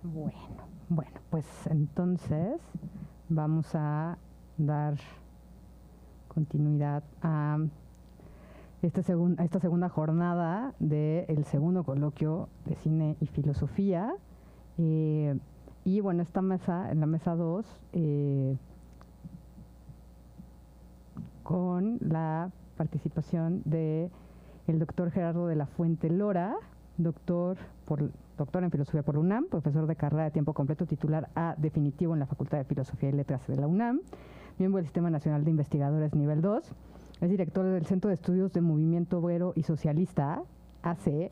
Bueno, pues entonces vamos a dar continuidad a esta segunda jornada del segundo coloquio de cine y filosofía. Y bueno, esta mesa, en la mesa 2, con la participación de el doctor Gerardo de la Fuente Lora, doctor en filosofía por la UNAM, profesor de carrera de tiempo completo, titular A definitivo en la Facultad de Filosofía y Letras de la UNAM, miembro del Sistema Nacional de Investigadores Nivel 2, es director del Centro de Estudios de Movimiento Obrero y Socialista, AC.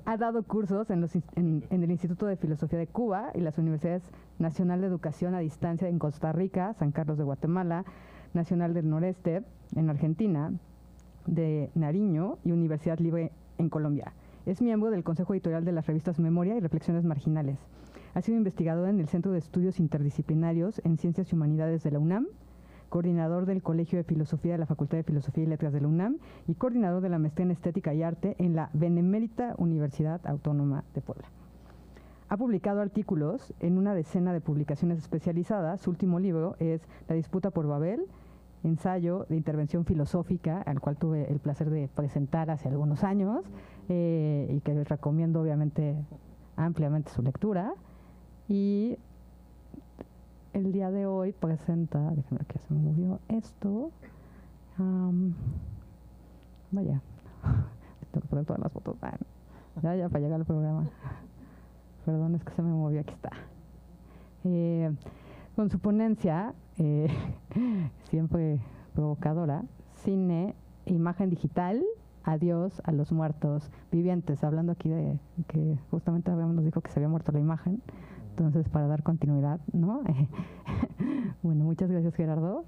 Ha dado cursos en el Instituto de Filosofía de Cuba y las Universidades Nacional de Educación a Distancia en Costa Rica, San Carlos de Guatemala, Nacional del Noreste en Argentina, de Nariño y Universidad Libre en Colombia. Es miembro del Consejo Editorial de las revistas Memoria y Reflexiones Marginales. Ha sido investigador en el Centro de Estudios Interdisciplinarios en Ciencias y Humanidades de la UNAM, coordinador del Colegio de Filosofía de la Facultad de Filosofía y Letras de la UNAM y coordinador de la Maestría en Estética y Arte en la Benemérita Universidad Autónoma de Puebla. Ha publicado artículos en una decena de publicaciones especializadas. Su último libro es La disputa por Babel, ensayo de intervención filosófica, al cual tuve el placer de presentar hace algunos años, y que les recomiendo obviamente ampliamente su lectura. Y el día de hoy presenta, déjenme ver que se me movió esto, vaya, tengo que poner todas las fotos, ya para llegar al programa, perdón, es que se me movió, aquí está. Con su ponencia, siempre provocadora, cine e imagen digital, adiós a los muertos vivientes, hablando aquí de que justamente nos dijo que se había muerto la imagen, entonces para dar continuidad, ¿no? Bueno, muchas gracias, Gerardo.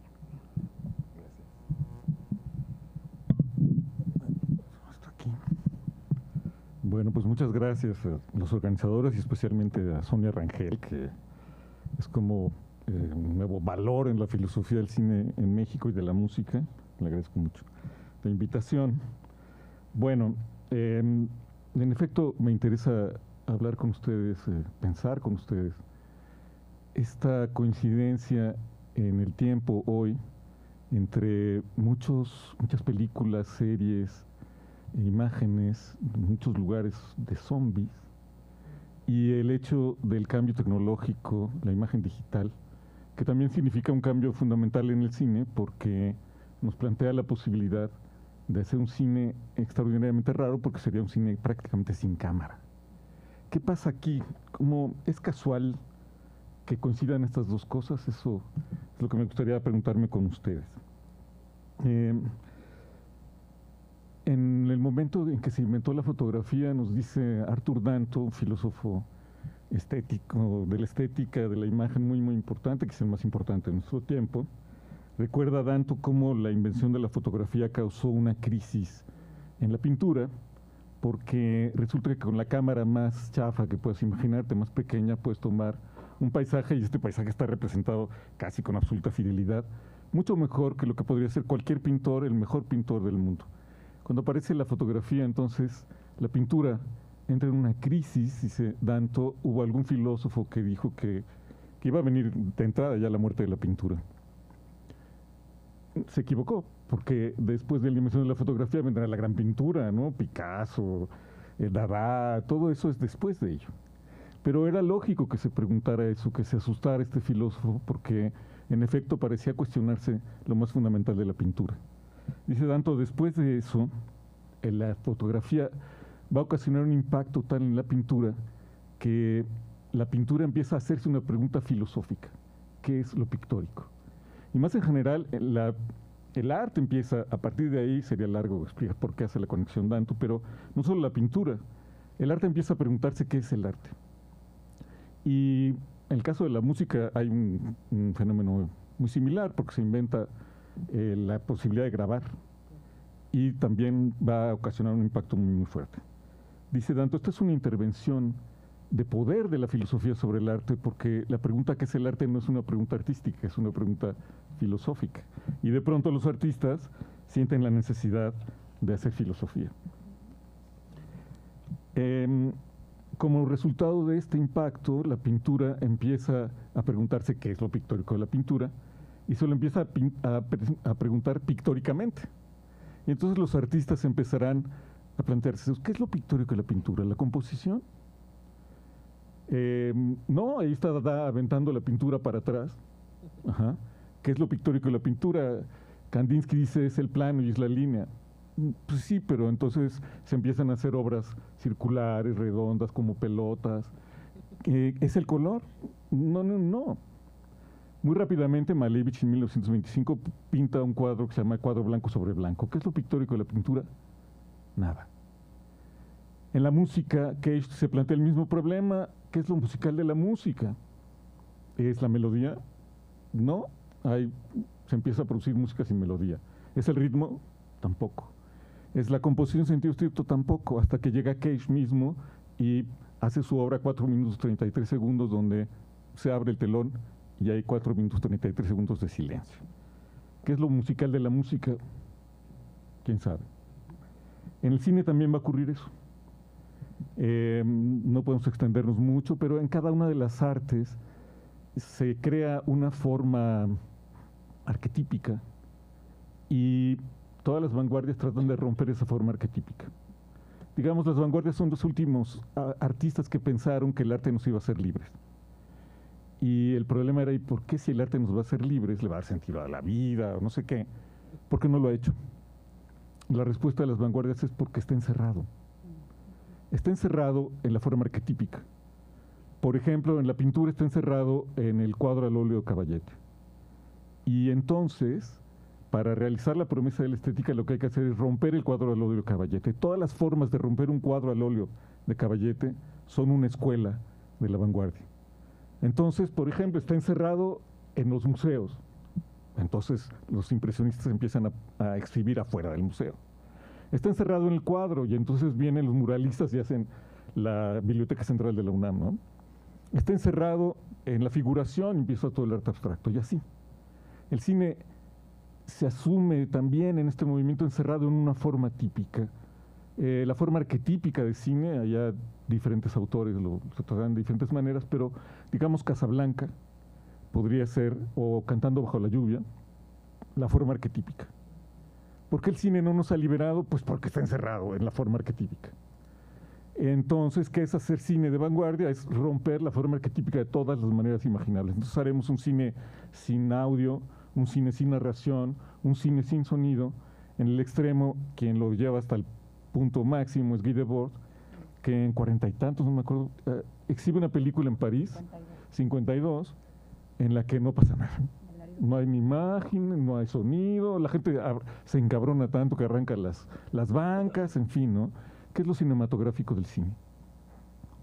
Bueno, pues muchas gracias a los organizadores y especialmente a Sonia Rangel, que es como un nuevo valor en la filosofía del cine en México y de la música. Le agradezco mucho la invitación. Bueno, en efecto me interesa hablar con ustedes, pensar con ustedes esta coincidencia en el tiempo hoy entre muchas películas, series, imágenes, muchos lugares de zombies y el hecho del cambio tecnológico, la imagen digital, que también significa un cambio fundamental en el cine porque nos plantea la posibilidad de hacer un cine extraordinariamente raro porque sería un cine prácticamente sin cámara. ¿Qué pasa aquí? ¿Cómo es casual que coincidan estas dos cosas? Eso es lo que me gustaría preguntarme con ustedes. En el momento en que se inventó la fotografía, nos dice Arthur Danto, un filósofo estético, de la estética, de la imagen muy importante, que es el más importante de nuestro tiempo, recuerda Danto cómo la invención de la fotografía causó una crisis en la pintura, porque resulta que con la cámara más chafa que puedas imaginarte, más pequeña, puedes tomar un paisaje y este paisaje está representado casi con absoluta fidelidad, mucho mejor que lo que podría ser cualquier pintor, el mejor pintor del mundo. Cuando aparece la fotografía, entonces, la pintura entra en una crisis, dice Danto. Hubo algún filósofo que dijo que iba a venir de entrada ya la muerte de la pintura. Se equivocó, porque después de la invención de la fotografía vendrá la gran pintura, ¿no? Picasso, Dada, todo eso es después de ello. Pero era lógico que se preguntara eso, que se asustara este filósofo, porque en efecto parecía cuestionarse lo más fundamental de la pintura. Dice Danto, después de eso, la fotografía va a ocasionar un impacto tal en la pintura que la pintura empieza a hacerse una pregunta filosófica. ¿Qué es lo pictórico? Y más en general, el arte empieza, a partir de ahí, sería largo explicar por qué hace la conexión Danto, pero no solo la pintura, el arte empieza a preguntarse qué es el arte. Y en el caso de la música hay un fenómeno muy similar, porque se inventa la posibilidad de grabar y también va a ocasionar un impacto muy fuerte. Dice Danto, esta es una intervención de poder de la filosofía sobre el arte, porque la pregunta ¿qué es el arte? No es una pregunta artística, es una pregunta filosófica. Y de pronto los artistas sienten la necesidad de hacer filosofía. como resultado de este impacto, la pintura empieza a preguntarse qué es lo pictórico de la pintura y se lo empieza a preguntar pictóricamente. Y entonces los artistas empezarán a plantearse, ¿qué es lo pictórico de la pintura? ¿La composición? No, ahí está Dada aventando la pintura para atrás. Ajá. ¿Qué es lo pictórico de la pintura? Kandinsky dice es el plano y es la línea. Pues sí, pero entonces se empiezan a hacer obras circulares, redondas, como pelotas. ¿Es el color? No. Muy rápidamente Malevich en 1925 pinta un cuadro que se llama Cuadro Blanco sobre Blanco. ¿Qué es lo pictórico de la pintura? Nada. En la música, Cage se plantea el mismo problema. ¿Qué es lo musical de la música? ¿Es la melodía? No. Se empieza a producir música sin melodía. ¿Es el ritmo? Tampoco. ¿Es la composición en sentido estricto? Tampoco. Hasta que llega Cage mismo y hace su obra 4 minutos 33 segundos, donde se abre el telón y hay 4 minutos 33 segundos de silencio. ¿Qué es lo musical de la música? ¿Quién sabe? En el cine también va a ocurrir eso. No podemos extendernos mucho, pero en cada una de las artes se crea una forma arquetípica y todas las vanguardias tratan de romper esa forma arquetípica. Digamos, las vanguardias son los últimos artistas que pensaron que el arte nos iba a hacer libres. Y el problema era, ¿y por qué si el arte nos va a hacer libres, le va a dar sentido a la vida o no sé qué? ¿Por qué no lo ha hecho? La respuesta de las vanguardias es porque está encerrado. Está encerrado en la forma arquetípica. Por ejemplo, en la pintura está encerrado en el cuadro al óleo de Caballete. Y entonces, para realizar la promesa de la estética, lo que hay que hacer es romper el cuadro al óleo de Caballete. Todas las formas de romper un cuadro al óleo de Caballete son una escuela de la vanguardia. Entonces, por ejemplo, está encerrado en los museos. Entonces, los impresionistas empiezan a exhibir afuera del museo. Está encerrado en el cuadro y entonces vienen los muralistas y hacen la Biblioteca Central de la UNAM, ¿no? Está encerrado en la figuración y empieza todo el arte abstracto y así. El cine se asume también en este movimiento encerrado en una forma típica. La forma arquetípica de cine, allá diferentes autores lo tratan de diferentes maneras, pero digamos Casablanca podría ser, o Cantando bajo la lluvia, la forma arquetípica. ¿Por qué el cine no nos ha liberado? Pues porque está encerrado en la forma arquetípica. Entonces, ¿qué es hacer cine de vanguardia? Es romper la forma arquetípica de todas las maneras imaginables. Entonces haremos un cine sin audio, un cine sin narración, un cine sin sonido. En el extremo, quien lo lleva hasta el punto máximo es Guy Debord, que en 40 y tantos, no me acuerdo, exhibe una película en París, 52, en la que no pasa nada. No hay ni imagen, no hay sonido, la gente se encabrona tanto que arranca las bancas, en fin, ¿no? ¿Qué es lo cinematográfico del cine?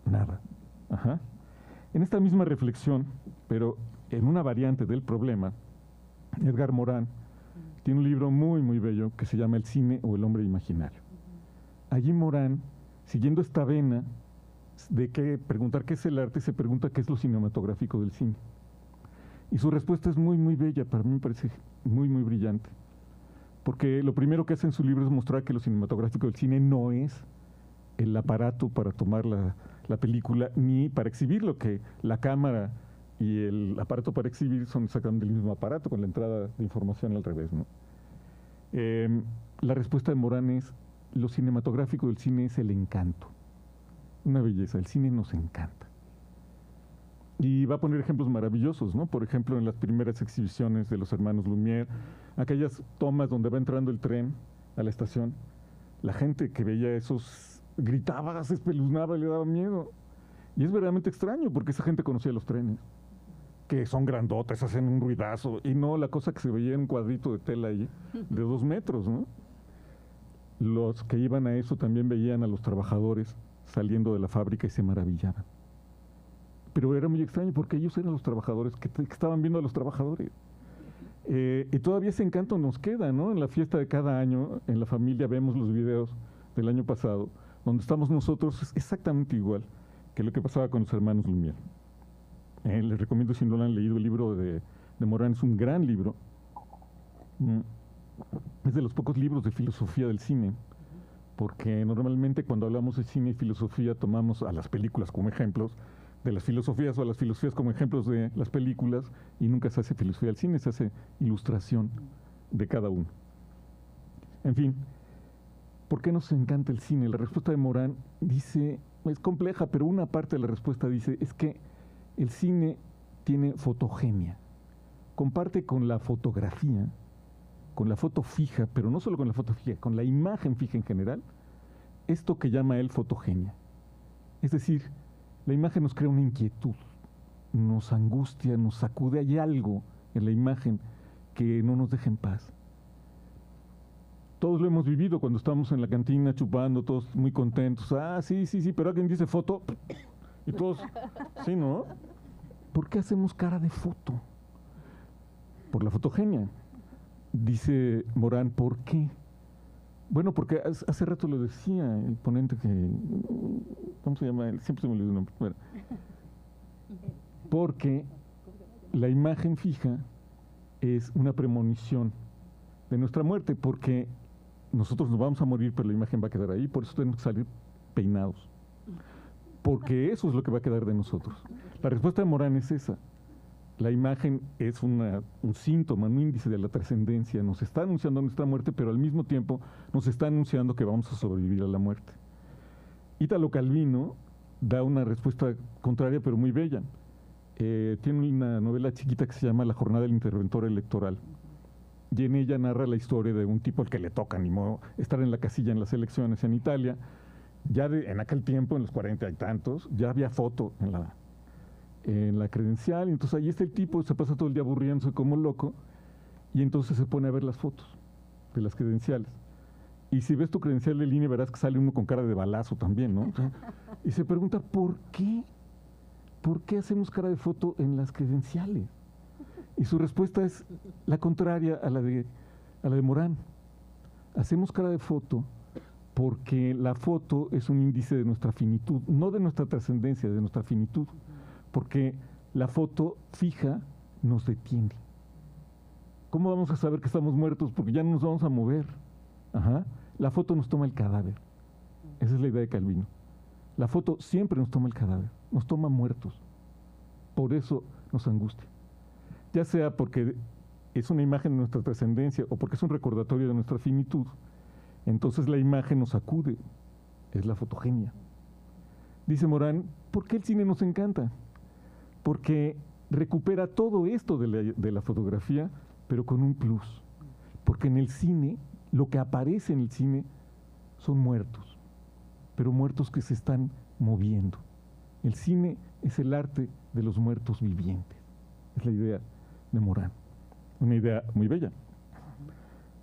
Nada. Ajá. En esta misma reflexión, pero en una variante del problema, Edgar Morin tiene un libro muy, muy bello que se llama El cine o el hombre imaginario. Allí Morin, siguiendo esta vena de preguntar qué es el arte, se pregunta qué es lo cinematográfico del cine. Y su respuesta es muy, muy bella, para mí me parece muy, muy brillante. Porque lo primero que hace en su libro es mostrar que lo cinematográfico del cine no es el aparato para tomar la película, ni para exhibirlo, que la cámara y el aparato para exhibir son exactamente el mismo aparato, con la entrada de información al revés, ¿no? La respuesta de Morin es, lo cinematográfico del cine es el encanto. Una belleza, el cine nos encanta. Y va a poner ejemplos maravillosos, ¿no? Por ejemplo, en las primeras exhibiciones de los hermanos Lumière, aquellas tomas donde va entrando el tren a la estación, la gente que veía esos gritaba, se espeluznaba, le daba miedo. Y es verdaderamente extraño, porque esa gente conocía los trenes, que son grandotes, hacen un ruidazo, y no la cosa que se veía en un cuadrito de tela ahí, de 2 metros, ¿no? Los que iban a eso también veían a los trabajadores saliendo de la fábrica y se maravillaban. Pero era muy extraño porque ellos eran los trabajadores que estaban viendo a los trabajadores. Y todavía ese encanto nos queda, ¿no? En la fiesta de cada año, en la familia, vemos los videos del año pasado, donde estamos nosotros, es exactamente igual que lo que pasaba con los hermanos Lumière. Les recomiendo, si no lo han leído, el libro de Morin, es un gran libro. Es de los pocos libros de filosofía del cine, porque normalmente cuando hablamos de cine y filosofía tomamos a las películas como ejemplos de las filosofías o a las filosofías como ejemplos de las películas y nunca se hace filosofía del cine, se hace ilustración de cada uno. En fin, ¿por qué nos encanta el cine? La respuesta de Morán dice, es compleja, pero una parte de la respuesta dice, es que el cine tiene fotogenia. Comparte con la fotografía, con la foto fija, pero no solo con la foto fija, con la imagen fija en general, esto que llama él fotogenia. Es decir, la imagen nos crea una inquietud, nos angustia, nos sacude, hay algo en la imagen que no nos deja en paz. Todos lo hemos vivido cuando estamos en la cantina chupando, todos muy contentos. Ah, sí, pero alguien dice foto y todos, sí, ¿no? ¿Por qué hacemos cara de foto? Por la fotogenia. Dice Morán, ¿por qué? Bueno, porque hace rato lo decía el ponente que, ¿cómo se llama él? Siempre se me olvida el nombre. Bueno, porque la imagen fija es una premonición de nuestra muerte, porque nosotros nos vamos a morir, pero la imagen va a quedar ahí, por eso tenemos que salir peinados, porque eso es lo que va a quedar de nosotros. La respuesta de Morán es esa. La imagen es un síntoma, un índice de la trascendencia, nos está anunciando nuestra muerte, pero al mismo tiempo nos está anunciando que vamos a sobrevivir a la muerte. Ítalo Calvino da una respuesta contraria, pero muy bella. Tiene una novela chiquita que se llama La jornada del interventor electoral, y en ella narra la historia de un tipo al que le toca, ni modo, estar en la casilla en las elecciones en Italia. Ya en aquel tiempo, en los 40 y tantos, ya había foto en la credencial, y entonces ahí está el tipo, se pasa todo el día aburriéndose como loco, y entonces se pone a ver las fotos de las credenciales. Y si ves tu credencial de línea, verás que sale uno con cara de balazo también, ¿no? O sea, y se pregunta, ¿por qué? ¿Por qué hacemos cara de foto en las credenciales? Y su respuesta es la contraria a la de Morán. Hacemos cara de foto porque la foto es un índice de nuestra finitud, no de nuestra trascendencia, de nuestra finitud. Porque la foto fija nos detiene. ¿Cómo vamos a saber que estamos muertos? Porque ya no nos vamos a mover. Ajá. La foto nos toma el cadáver. Esa es la idea de Calvino. La foto siempre nos toma el cadáver, nos toma muertos. Por eso nos angustia. Ya sea porque es una imagen de nuestra trascendencia o porque es un recordatorio de nuestra finitud, entonces la imagen nos sacude. Es la fotogenia. Dice Morán, ¿por qué el cine nos encanta? Porque recupera todo esto de la fotografía, pero con un plus. Porque en el cine, lo que aparece en el cine son muertos, pero muertos que se están moviendo. El cine es el arte de los muertos vivientes. Es la idea de Morán. Una idea muy bella.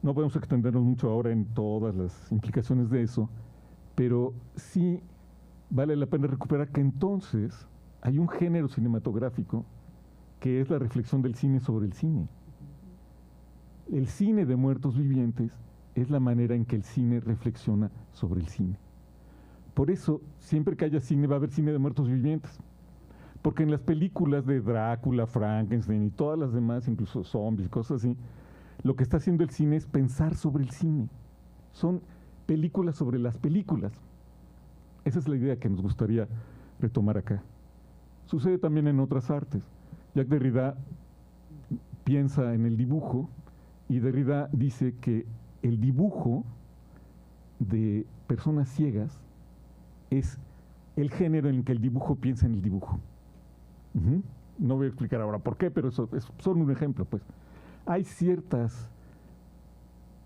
No podemos extendernos mucho ahora en todas las implicaciones de eso, pero sí vale la pena recuperar que entonces hay un género cinematográfico que es la reflexión del cine sobre el cine. El cine de muertos vivientes es la manera en que el cine reflexiona sobre el cine. Por eso, siempre que haya cine, va a haber cine de muertos vivientes. Porque en las películas de Drácula, Frankenstein y todas las demás, incluso zombies, cosas así, lo que está haciendo el cine es pensar sobre el cine. Son películas sobre las películas. Esa es la idea que nos gustaría retomar acá. Sucede también en otras artes. Jacques Derrida piensa en el dibujo y Derrida dice que el dibujo de personas ciegas es el género en el que el dibujo piensa en el dibujo. No voy a explicar ahora por qué, pero eso es solo un ejemplo, pues. Hay ciertas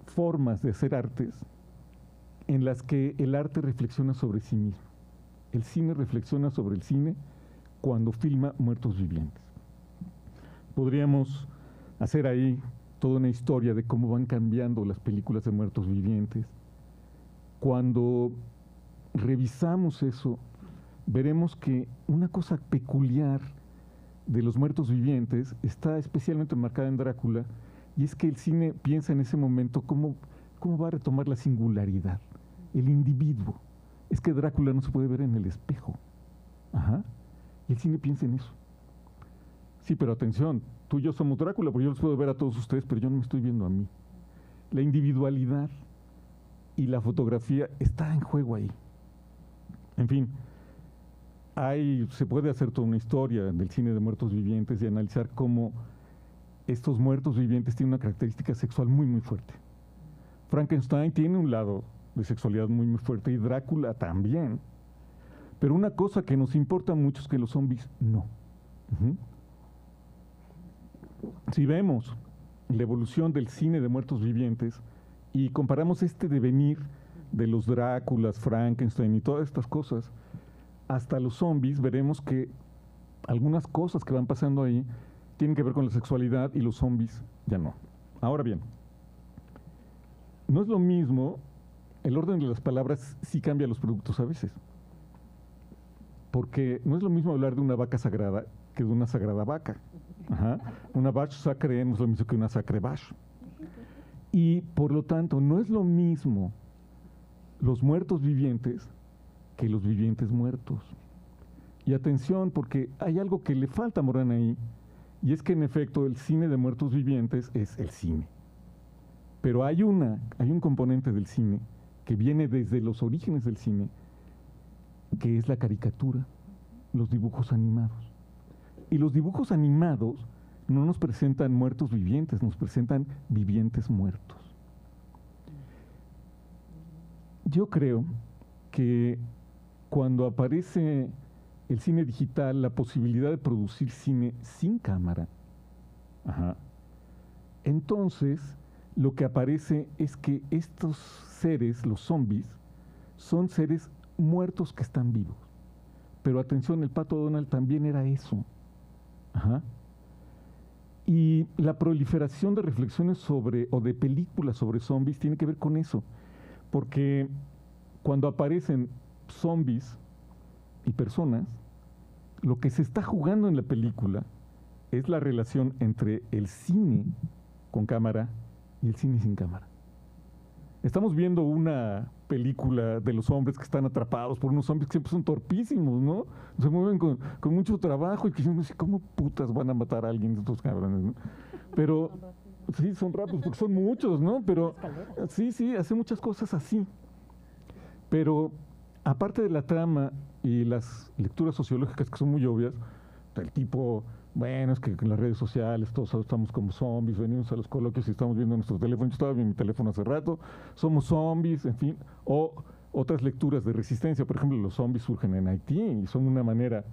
formas de hacer artes en las que el arte reflexiona sobre sí mismo. El cine reflexiona sobre el cine cuando filma muertos vivientes. Podríamos hacer ahí toda una historia de cómo van cambiando las películas de muertos vivientes. Cuando revisamos eso, veremos que una cosa peculiar de los muertos vivientes está especialmente marcada en Drácula, y es que el cine piensa en ese momento cómo va a retomar la singularidad, el individuo. Es que Drácula no se puede ver en el espejo. Ajá. Y el cine piensa en eso. Sí, pero atención, tú y yo somos Drácula, porque yo los puedo ver a todos ustedes, pero yo no me estoy viendo a mí. La individualidad y la fotografía está en juego ahí. En fin, se puede hacer toda una historia del cine de muertos vivientes y analizar cómo estos muertos vivientes tienen una característica sexual muy, muy fuerte. Frankenstein tiene un lado de sexualidad muy, muy fuerte y Drácula también. Pero una cosa que nos importa mucho es que los zombies no. Si vemos la evolución del cine de muertos vivientes y comparamos este devenir de los Dráculas, Frankenstein y todas estas cosas, hasta los zombies, veremos que algunas cosas que van pasando ahí tienen que ver con la sexualidad y los zombies ya no. Ahora bien, no es lo mismo, el orden de las palabras sí cambia los productos a veces. Porque no es lo mismo hablar de una vaca sagrada que de una sagrada vaca. Ajá. Una vache sacrée no es lo mismo que una sacrée vache. Y por lo tanto, no es lo mismo los muertos vivientes que los vivientes muertos. Y atención, porque hay algo que le falta a Morán ahí, y es que en efecto el cine de muertos vivientes es el cine. Pero hay un componente del cine que viene desde los orígenes del cine, que es la caricatura, los dibujos animados. Y los dibujos animados no nos presentan muertos vivientes, nos presentan vivientes muertos. Yo creo que cuando aparece el cine digital, la posibilidad de producir cine sin cámara, entonces lo que aparece es que estos seres, los zombies, son seres muertos que están vivos. Pero atención, el Pato Donald también era eso. Y la proliferación de reflexiones o de películas sobre zombies tiene que ver con eso. Porque cuando aparecen zombies y personas, lo que se está jugando en la película es la relación entre el cine con cámara y el cine sin cámara. Estamos viendo una película de los hombres que están atrapados por unos zombies que siempre son torpísimos, ¿no? Se mueven con mucho trabajo y que dicen, ¿cómo putas van a matar a alguien de estos cabrones, ¿no? Pero sí, son rápidos porque son muchos, ¿no? Pero sí, hacen muchas cosas así. Pero aparte de la trama y las lecturas sociológicas que son muy obvias, del tipo, bueno, es que en las redes sociales todos estamos como zombies, venimos a los coloquios y estamos viendo nuestro teléfono, yo estaba viendo mi teléfono hace rato, somos zombies, en fin, o otras lecturas de resistencia, por ejemplo, los zombies surgen en Haití y son una manera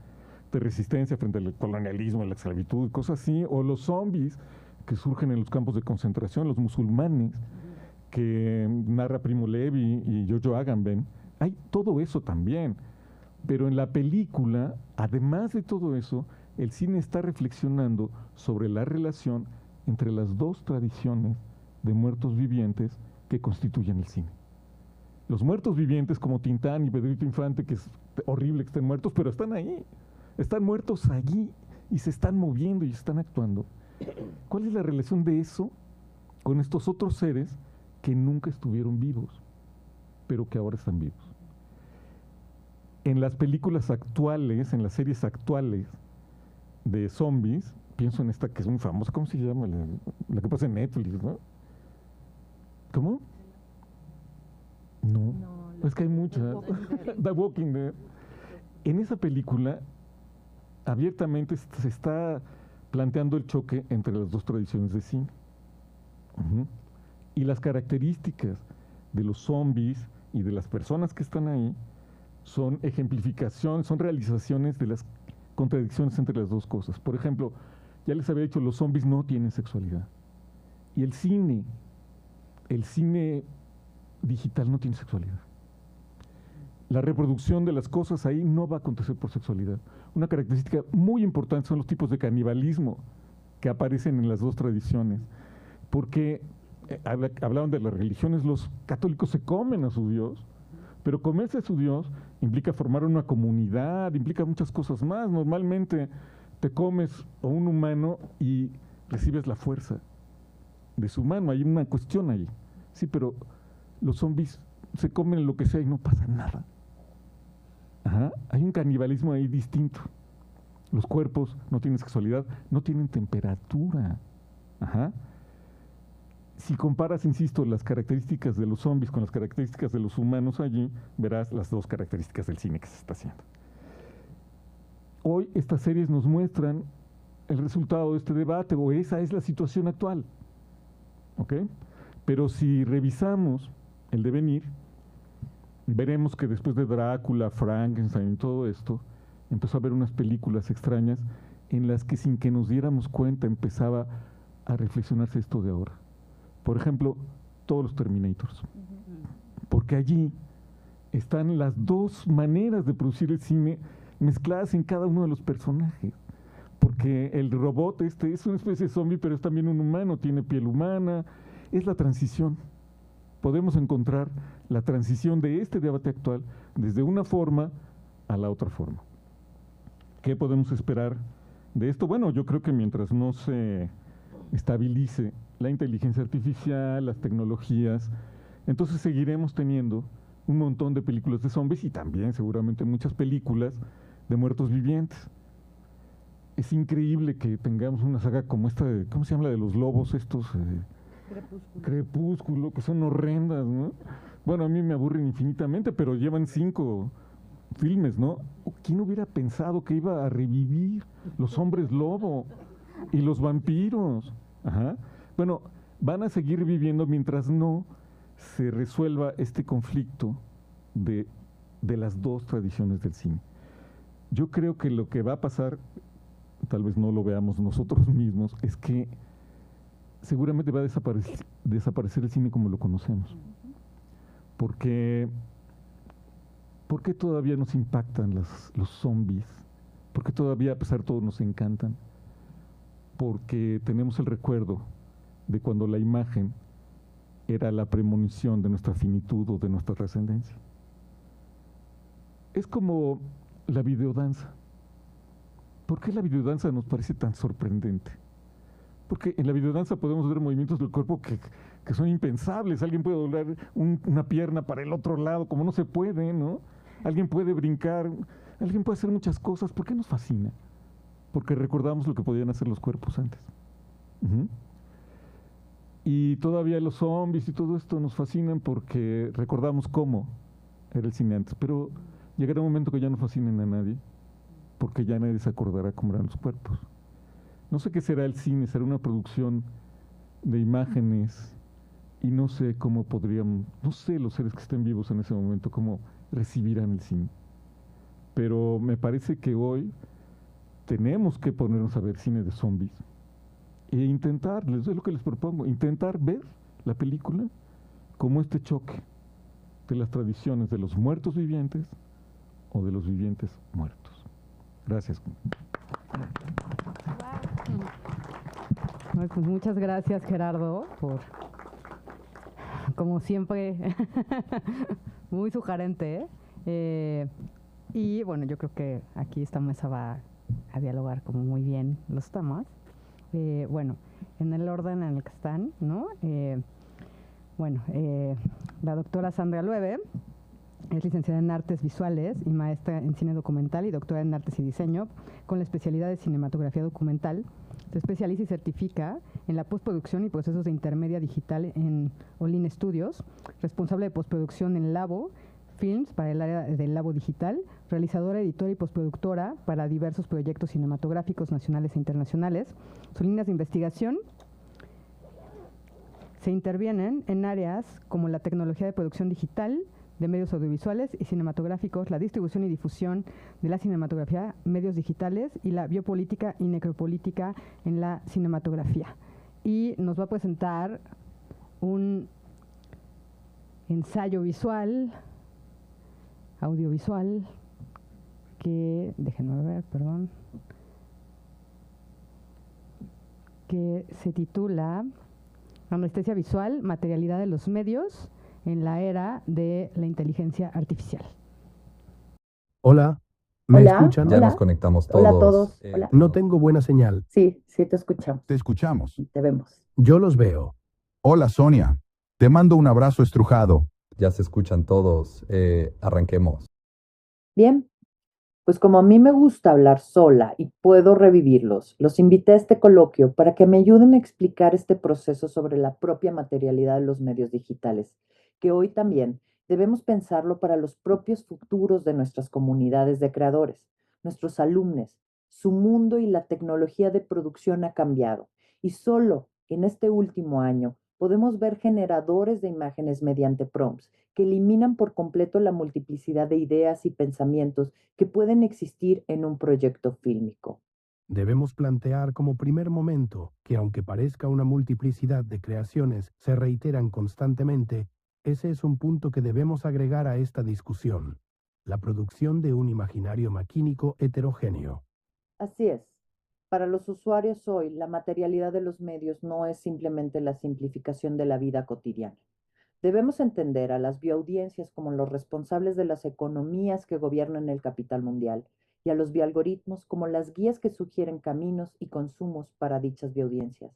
de resistencia frente al colonialismo, a la esclavitud, cosas así, o los zombies que surgen en los campos de concentración, los musulmanes, que narra Primo Levi y Jojo Agamben, hay todo eso también. Pero en la película, además de todo eso, el cine está reflexionando sobre la relación entre las dos tradiciones de muertos vivientes que constituyen el cine. Los muertos vivientes como Tintán y Pedrito Infante, que es horrible que estén muertos, pero están ahí, están muertos allí y se están moviendo y están actuando. ¿Cuál es la relación de eso con estos otros seres que nunca estuvieron vivos, pero que ahora están vivos? En las películas actuales, en las series actuales de zombies, pienso en esta que es muy famosa, ¿cómo se llama? La que pasa en Netflix, ¿no? ¿Cómo? No, es que hay muchas. The Walking Dead. En esa película, abiertamente se está planteando el choque entre las dos tradiciones de cine. Y las características de los zombies y de las personas que están ahí son ejemplificaciones, son realizaciones de las contradicciones entre las dos cosas. Por ejemplo, ya les había dicho, los zombies no tienen sexualidad. Y el cine digital no tiene sexualidad. La reproducción de las cosas ahí no va a acontecer por sexualidad. Una característica muy importante son los tipos de canibalismo que aparecen en las dos tradiciones. Porque hablaban de las religiones, los católicos se comen a su Dios, pero comerse a su Dios implica formar una comunidad, implica muchas cosas más. Normalmente te comes a un humano y recibes la fuerza de su mano. Hay una cuestión ahí. Sí, pero los zombies se comen lo que sea y no pasa nada. Hay un canibalismo ahí distinto. Los cuerpos no tienen sexualidad, no tienen temperatura. si comparas, insisto, las características de los zombies con las características de los humanos allí, verás las dos características del cine que se está haciendo. Hoy estas series nos muestran el resultado de este debate, o esa es la situación actual. ¿Ok? Pero si revisamos el devenir, veremos que después de Drácula, Frankenstein y todo esto, empezó a haber unas películas extrañas en las que sin que nos diéramos cuenta empezaba a reflexionarse esto de ahora. Por ejemplo, todos los Terminators. Porque allí están las dos maneras de producir el cine mezcladas en cada uno de los personajes. Porque el robot es una especie de zombie, pero es también un humano, tiene piel humana. Es la transición. Podemos encontrar la transición de este debate actual desde una forma a la otra forma. ¿Qué podemos esperar de esto? Bueno, yo creo que mientras no se estabilice la inteligencia artificial, las tecnologías, entonces seguiremos teniendo un montón de películas de zombies y también seguramente muchas películas de muertos vivientes. Es increíble que tengamos una saga como esta de, ¿cómo se llama la de los lobos estos? Crepúsculo, que son horrendas, ¿no? Bueno, a mí me aburren infinitamente, pero llevan 5 filmes, ¿no? ¿Quién hubiera pensado que iba a revivir los hombres lobo y los vampiros? Ajá. Bueno, van a seguir viviendo mientras no se resuelva este conflicto de las dos tradiciones del cine. Yo creo que lo que va a pasar, tal vez no lo veamos nosotros mismos, es que seguramente va a desaparecer el cine como lo conocemos. ¿Por qué todavía nos impactan los zombies? ¿Por qué todavía, a pesar de todo, nos encantan? Porque tenemos el recuerdo de cuando la imagen era la premonición de nuestra finitud o de nuestra trascendencia. Es como la videodanza. ¿Por qué la videodanza nos parece tan sorprendente? Porque en la videodanza podemos ver movimientos del cuerpo que son impensables. Alguien puede doblar una pierna para el otro lado, como no se puede, ¿no? Alguien puede brincar, alguien puede hacer muchas cosas. ¿Por qué nos fascina? Porque recordamos lo que podían hacer los cuerpos antes. Y todavía los zombies y todo esto nos fascinan porque recordamos cómo era el cine antes. Pero llegará un momento que ya no fascinen a nadie, porque ya nadie se acordará cómo eran los cuerpos. No sé qué será el cine, será una producción de imágenes y no sé cómo podrían, no sé los seres que estén vivos en ese momento, cómo recibirán el cine. Pero me parece que hoy tenemos que ponernos a ver cine de zombies e intentar, es lo que les propongo, intentar ver la película como este choque de las tradiciones de los muertos vivientes o de los vivientes muertos. Gracias. Pues muchas gracias, Gerardo, por, como siempre, muy sugerente. Y bueno, yo creo que aquí esta mesa va a dialogar como muy bien los temas. Bueno, en el orden en el que están, ¿no? La doctora Sandra Loewe es licenciada en Artes Visuales y maestra en Cine Documental y doctora en Artes y Diseño con la especialidad de Cinematografía Documental. Se especializa y certifica en la postproducción y procesos de intermedia digital en Olin Studios, responsable de postproducción en Labo Films para el área del Labo Digital, realizadora, editora y postproductora para diversos proyectos cinematográficos nacionales e internacionales. Sus líneas de investigación se intervienen en áreas como la tecnología de producción digital, de medios audiovisuales y cinematográficos, la distribución y difusión de la cinematografía, medios digitales y la biopolítica y necropolítica en la cinematografía. Y nos va a presentar un ensayo visual, audiovisual, que, déjenme ver, perdón, que se titula Anestesia visual, materialidad de los medios en la era de la inteligencia artificial. Hola, ¿me escuchan? Ya nos conectamos todos. Hola a todos. Hola. No tengo buena señal. Sí, te escuchamos. Te escuchamos. Te vemos. Yo los veo. Hola, Sonia. Te mando un abrazo estrujado. Ya se escuchan todos. Arranquemos. Bien, Pues como a mí me gusta hablar sola y puedo revivirlos, los invité a este coloquio para que me ayuden a explicar este proceso sobre la propia materialidad de los medios digitales, que hoy también debemos pensarlo para los propios futuros de nuestras comunidades de creadores, nuestros alumnos. Su mundo y la tecnología de producción ha cambiado y solo en este último año podemos ver generadores de imágenes mediante prompts que eliminan por completo la multiplicidad de ideas y pensamientos que pueden existir en un proyecto fílmico. Debemos plantear como primer momento que aunque parezca una multiplicidad de creaciones se reiteran constantemente, ese es un punto que debemos agregar a esta discusión: la producción de un imaginario maquínico heterogéneo. Así es. Para los usuarios hoy, la materialidad de los medios no es simplemente la simplificación de la vida cotidiana. Debemos entender a las bioaudiencias como los responsables de las economías que gobiernan el capital mundial y a los bioalgoritmos como las guías que sugieren caminos y consumos para dichas bioaudiencias.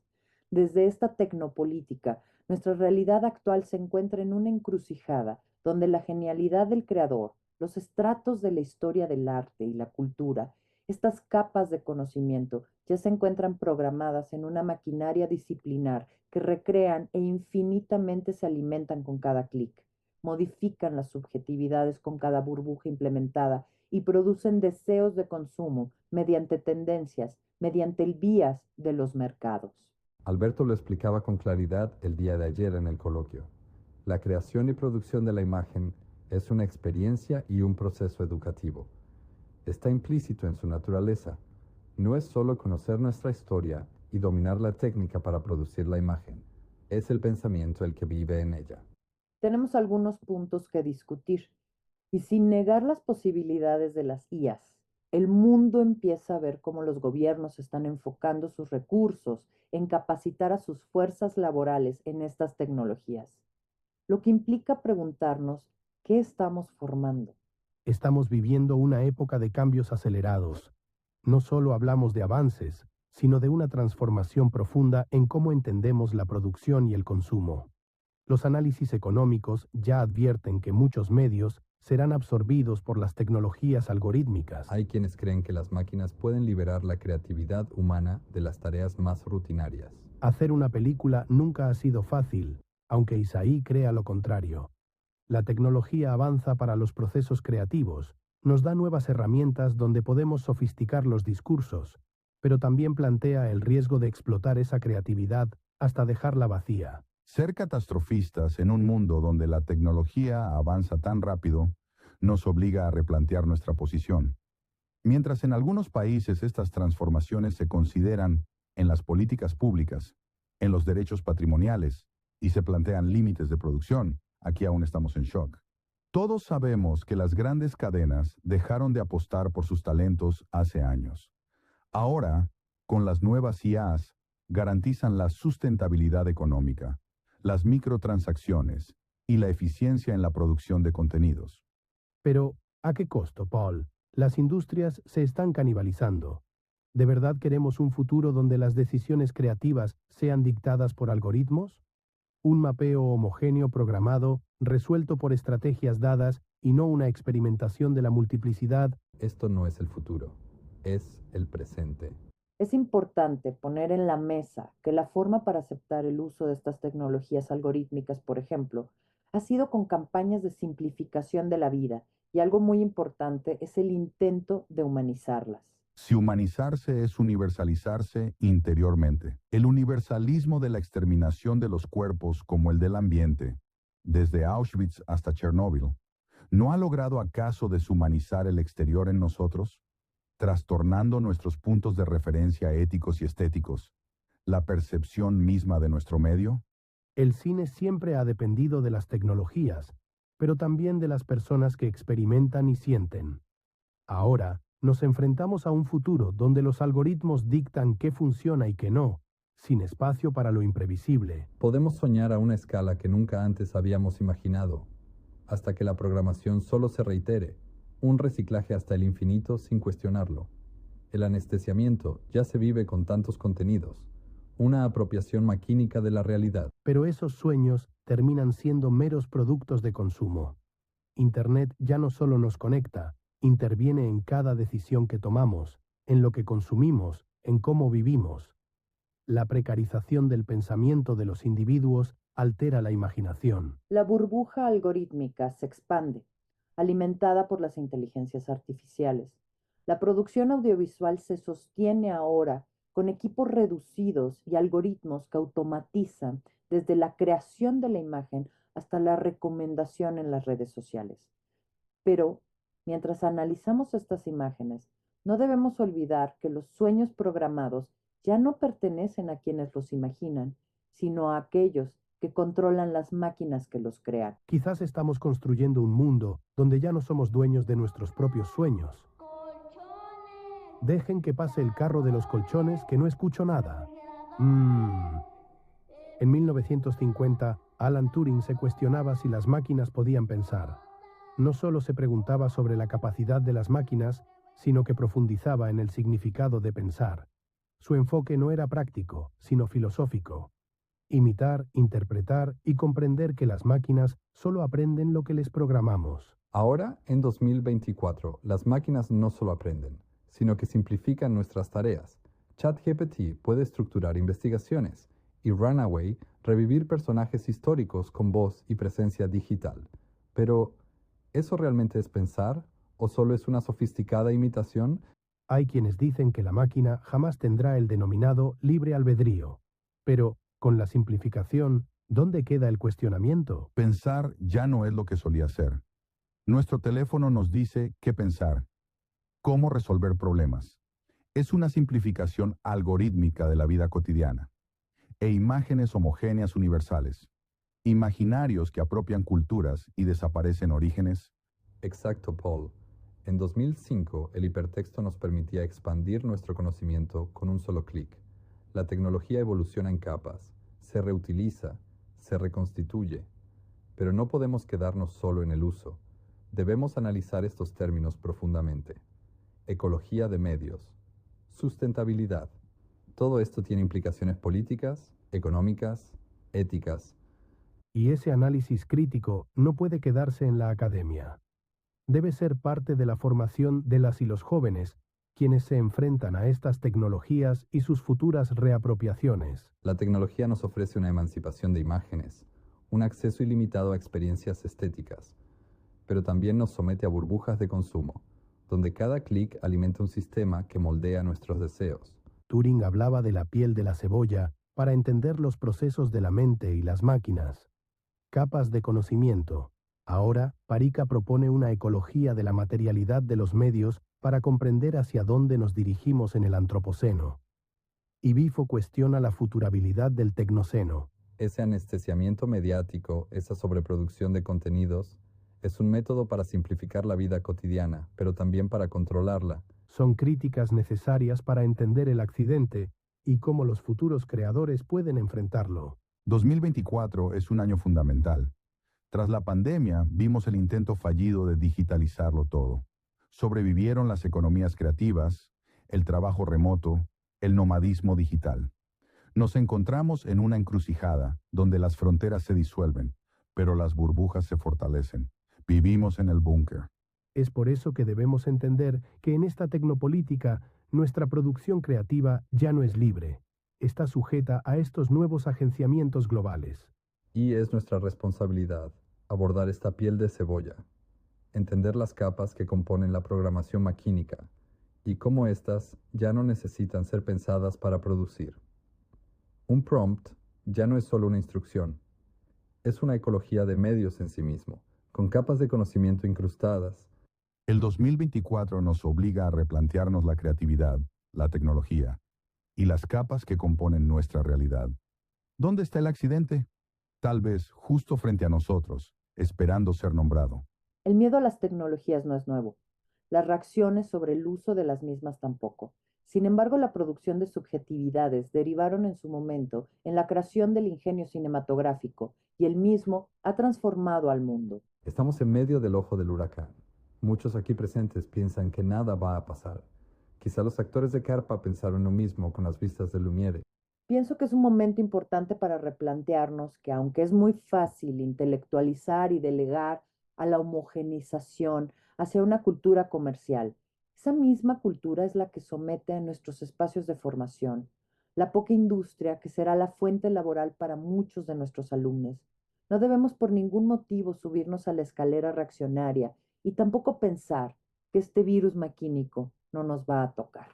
Desde esta tecnopolítica, nuestra realidad actual se encuentra en una encrucijada donde la genialidad del creador, los estratos de la historia del arte y la cultura, estas capas de conocimiento ya se encuentran programadas en una maquinaria disciplinar que recrean e infinitamente se alimentan con cada clic, modifican las subjetividades con cada burbuja implementada y producen deseos de consumo mediante tendencias, mediante el vías de los mercados. Alberto lo explicaba con claridad el día de ayer en el coloquio. La creación y producción de la imagen es una experiencia y un proceso educativo. Está implícito en su naturaleza. No es solo conocer nuestra historia y dominar la técnica para producir la imagen. Es el pensamiento el que vive en ella. Tenemos algunos puntos que discutir y sin negar las posibilidades de las IAs, el mundo empieza a ver cómo los gobiernos están enfocando sus recursos en capacitar a sus fuerzas laborales en estas tecnologías, lo que implica preguntarnos qué estamos formando. Estamos viviendo una época de cambios acelerados. No solo hablamos de avances, sino de una transformación profunda en cómo entendemos la producción y el consumo. Los análisis económicos ya advierten que muchos medios serán absorbidos por las tecnologías algorítmicas. Hay quienes creen que las máquinas pueden liberar la creatividad humana de las tareas más rutinarias. Hacer una película nunca ha sido fácil, aunque Isaí crea lo contrario. La tecnología avanza para los procesos creativos, nos da nuevas herramientas donde podemos sofisticar los discursos, pero también plantea el riesgo de explotar esa creatividad hasta dejarla vacía. Ser catastrofistas en un mundo donde la tecnología avanza tan rápido nos obliga a replantear nuestra posición. Mientras en algunos países estas transformaciones se consideran en las políticas públicas, en los derechos patrimoniales y se plantean límites de producción, aquí aún estamos en shock. Todos sabemos que las grandes cadenas dejaron de apostar por sus talentos hace años. Ahora, con las nuevas IAs, garantizan la sustentabilidad económica, las microtransacciones y la eficiencia en la producción de contenidos. Pero, ¿a qué costo, Paul? Las industrias se están canibalizando. ¿De verdad queremos un futuro donde las decisiones creativas sean dictadas por algoritmos? Un mapeo homogéneo programado, resuelto por estrategias dadas y no una experimentación de la multiplicidad. Esto no es el futuro, es el presente. Es importante poner en la mesa que la forma para aceptar el uso de estas tecnologías algorítmicas, por ejemplo, ha sido con campañas de simplificación de la vida, y algo muy importante es el intento de humanizarlas. Si humanizarse es universalizarse interiormente, el universalismo de la exterminación de los cuerpos como el del ambiente, desde Auschwitz hasta Chernóbil, ¿no ha logrado acaso deshumanizar el exterior en nosotros, trastornando nuestros puntos de referencia éticos y estéticos, la percepción misma de nuestro medio? El cine siempre ha dependido de las tecnologías, pero también de las personas que experimentan y sienten. Ahora, nos enfrentamos a un futuro donde los algoritmos dictan qué funciona y qué no, sin espacio para lo imprevisible. Podemos soñar a una escala que nunca antes habíamos imaginado, hasta que la programación solo se reitere, un reciclaje hasta el infinito sin cuestionarlo. El anestesiamiento ya se vive con tantos contenidos, una apropiación maquínica de la realidad. Pero esos sueños terminan siendo meros productos de consumo. Internet ya no solo nos conecta, interviene en cada decisión que tomamos, en lo que consumimos, en cómo vivimos. La precarización del pensamiento de los individuos altera la imaginación. La burbuja algorítmica se expande, alimentada por las inteligencias artificiales. La producción audiovisual se sostiene ahora con equipos reducidos y algoritmos que automatizan desde la creación de la imagen hasta la recomendación en las redes sociales. Pero, mientras analizamos estas imágenes, no debemos olvidar que los sueños programados ya no pertenecen a quienes los imaginan, sino a aquellos que controlan las máquinas que los crean. Quizás estamos construyendo un mundo donde ya no somos dueños de nuestros propios sueños. Dejen que pase el carro de los colchones, que no escucho nada. En 1950, Alan Turing se cuestionaba si las máquinas podían pensar. No solo se preguntaba sobre la capacidad de las máquinas, sino que profundizaba en el significado de pensar. Su enfoque no era práctico, sino filosófico. Imitar, interpretar y comprender que las máquinas solo aprenden lo que les programamos. Ahora, en 2024, las máquinas no solo aprenden, sino que simplifican nuestras tareas. ChatGPT puede estructurar investigaciones y Runaway revivir personajes históricos con voz y presencia digital. Pero, ¿eso realmente es pensar o solo es una sofisticada imitación? Hay quienes dicen que la máquina jamás tendrá el denominado libre albedrío. Pero, con la simplificación, ¿dónde queda el cuestionamiento? Pensar ya no es lo que solía ser. Nuestro teléfono nos dice qué pensar, cómo resolver problemas. Es una simplificación algorítmica de la vida cotidiana. E imágenes homogéneas universales. Imaginarios que apropian culturas y desaparecen orígenes. Exacto, Paul. En 2005, el hipertexto nos permitía expandir nuestro conocimiento con un solo clic. La tecnología evoluciona en capas, se reutiliza, se reconstituye. Pero no podemos quedarnos solo en el uso. Debemos analizar estos términos profundamente. Ecología de medios, sustentabilidad. Todo esto tiene implicaciones políticas, económicas, éticas. Y ese análisis crítico no puede quedarse en la academia. Debe ser parte de la formación de las y los jóvenes, quienes se enfrentan a estas tecnologías y sus futuras reapropiaciones. La tecnología nos ofrece una emancipación de imágenes, un acceso ilimitado a experiencias estéticas, pero también nos somete a burbujas de consumo, donde cada clic alimenta un sistema que moldea nuestros deseos. Turing hablaba de la piel de la cebolla para entender los procesos de la mente y las máquinas. Capas de conocimiento. Ahora, Parika propone una ecología de la materialidad de los medios para comprender hacia dónde nos dirigimos en el antropoceno. Y Bifo cuestiona la futurabilidad del tecnoceno. Ese anestesiamiento mediático, esa sobreproducción de contenidos, es un método para simplificar la vida cotidiana, pero también para controlarla. Son críticas necesarias para entender el accidente y cómo los futuros creadores pueden enfrentarlo. 2024 es un año fundamental. Tras la pandemia, vimos el intento fallido de digitalizarlo todo. Sobrevivieron las economías creativas, el trabajo remoto, el nomadismo digital. Nos encontramos en una encrucijada donde las fronteras se disuelven, pero las burbujas se fortalecen. Vivimos en el búnker. Es por eso que debemos entender que en esta tecnopolítica nuestra producción creativa ya no es libre. Está sujeta a estos nuevos agenciamientos globales. Y es nuestra responsabilidad abordar esta piel de cebolla, entender las capas que componen la programación maquínica y cómo éstas ya no necesitan ser pensadas para producir. Un prompt ya no es solo una instrucción, es una ecología de medios en sí mismo, con capas de conocimiento incrustadas. El 2024 nos obliga a replantearnos la creatividad, la tecnología y las capas que componen nuestra realidad. ¿Dónde está el accidente? Tal vez justo frente a nosotros, esperando ser nombrado. El miedo a las tecnologías no es nuevo. Las reacciones sobre el uso de las mismas tampoco. Sin embargo, la producción de subjetividades derivaron en su momento en la creación del ingenio cinematográfico, y el mismo ha transformado al mundo. Estamos en medio del ojo del huracán. Muchos aquí presentes piensan que nada va a pasar. Quizá los actores de carpa pensaron lo mismo con las vistas de Lumière. Pienso que es un momento importante para replantearnos que, aunque es muy fácil intelectualizar y delegar a la homogenización, hacia una cultura comercial. Esa misma cultura es la que somete a nuestros espacios de formación, la poca industria que será la fuente laboral para muchos de nuestros alumnos. No debemos por ningún motivo subirnos a la escalera reaccionaria y tampoco pensar que este virus maquínico no nos va a tocar.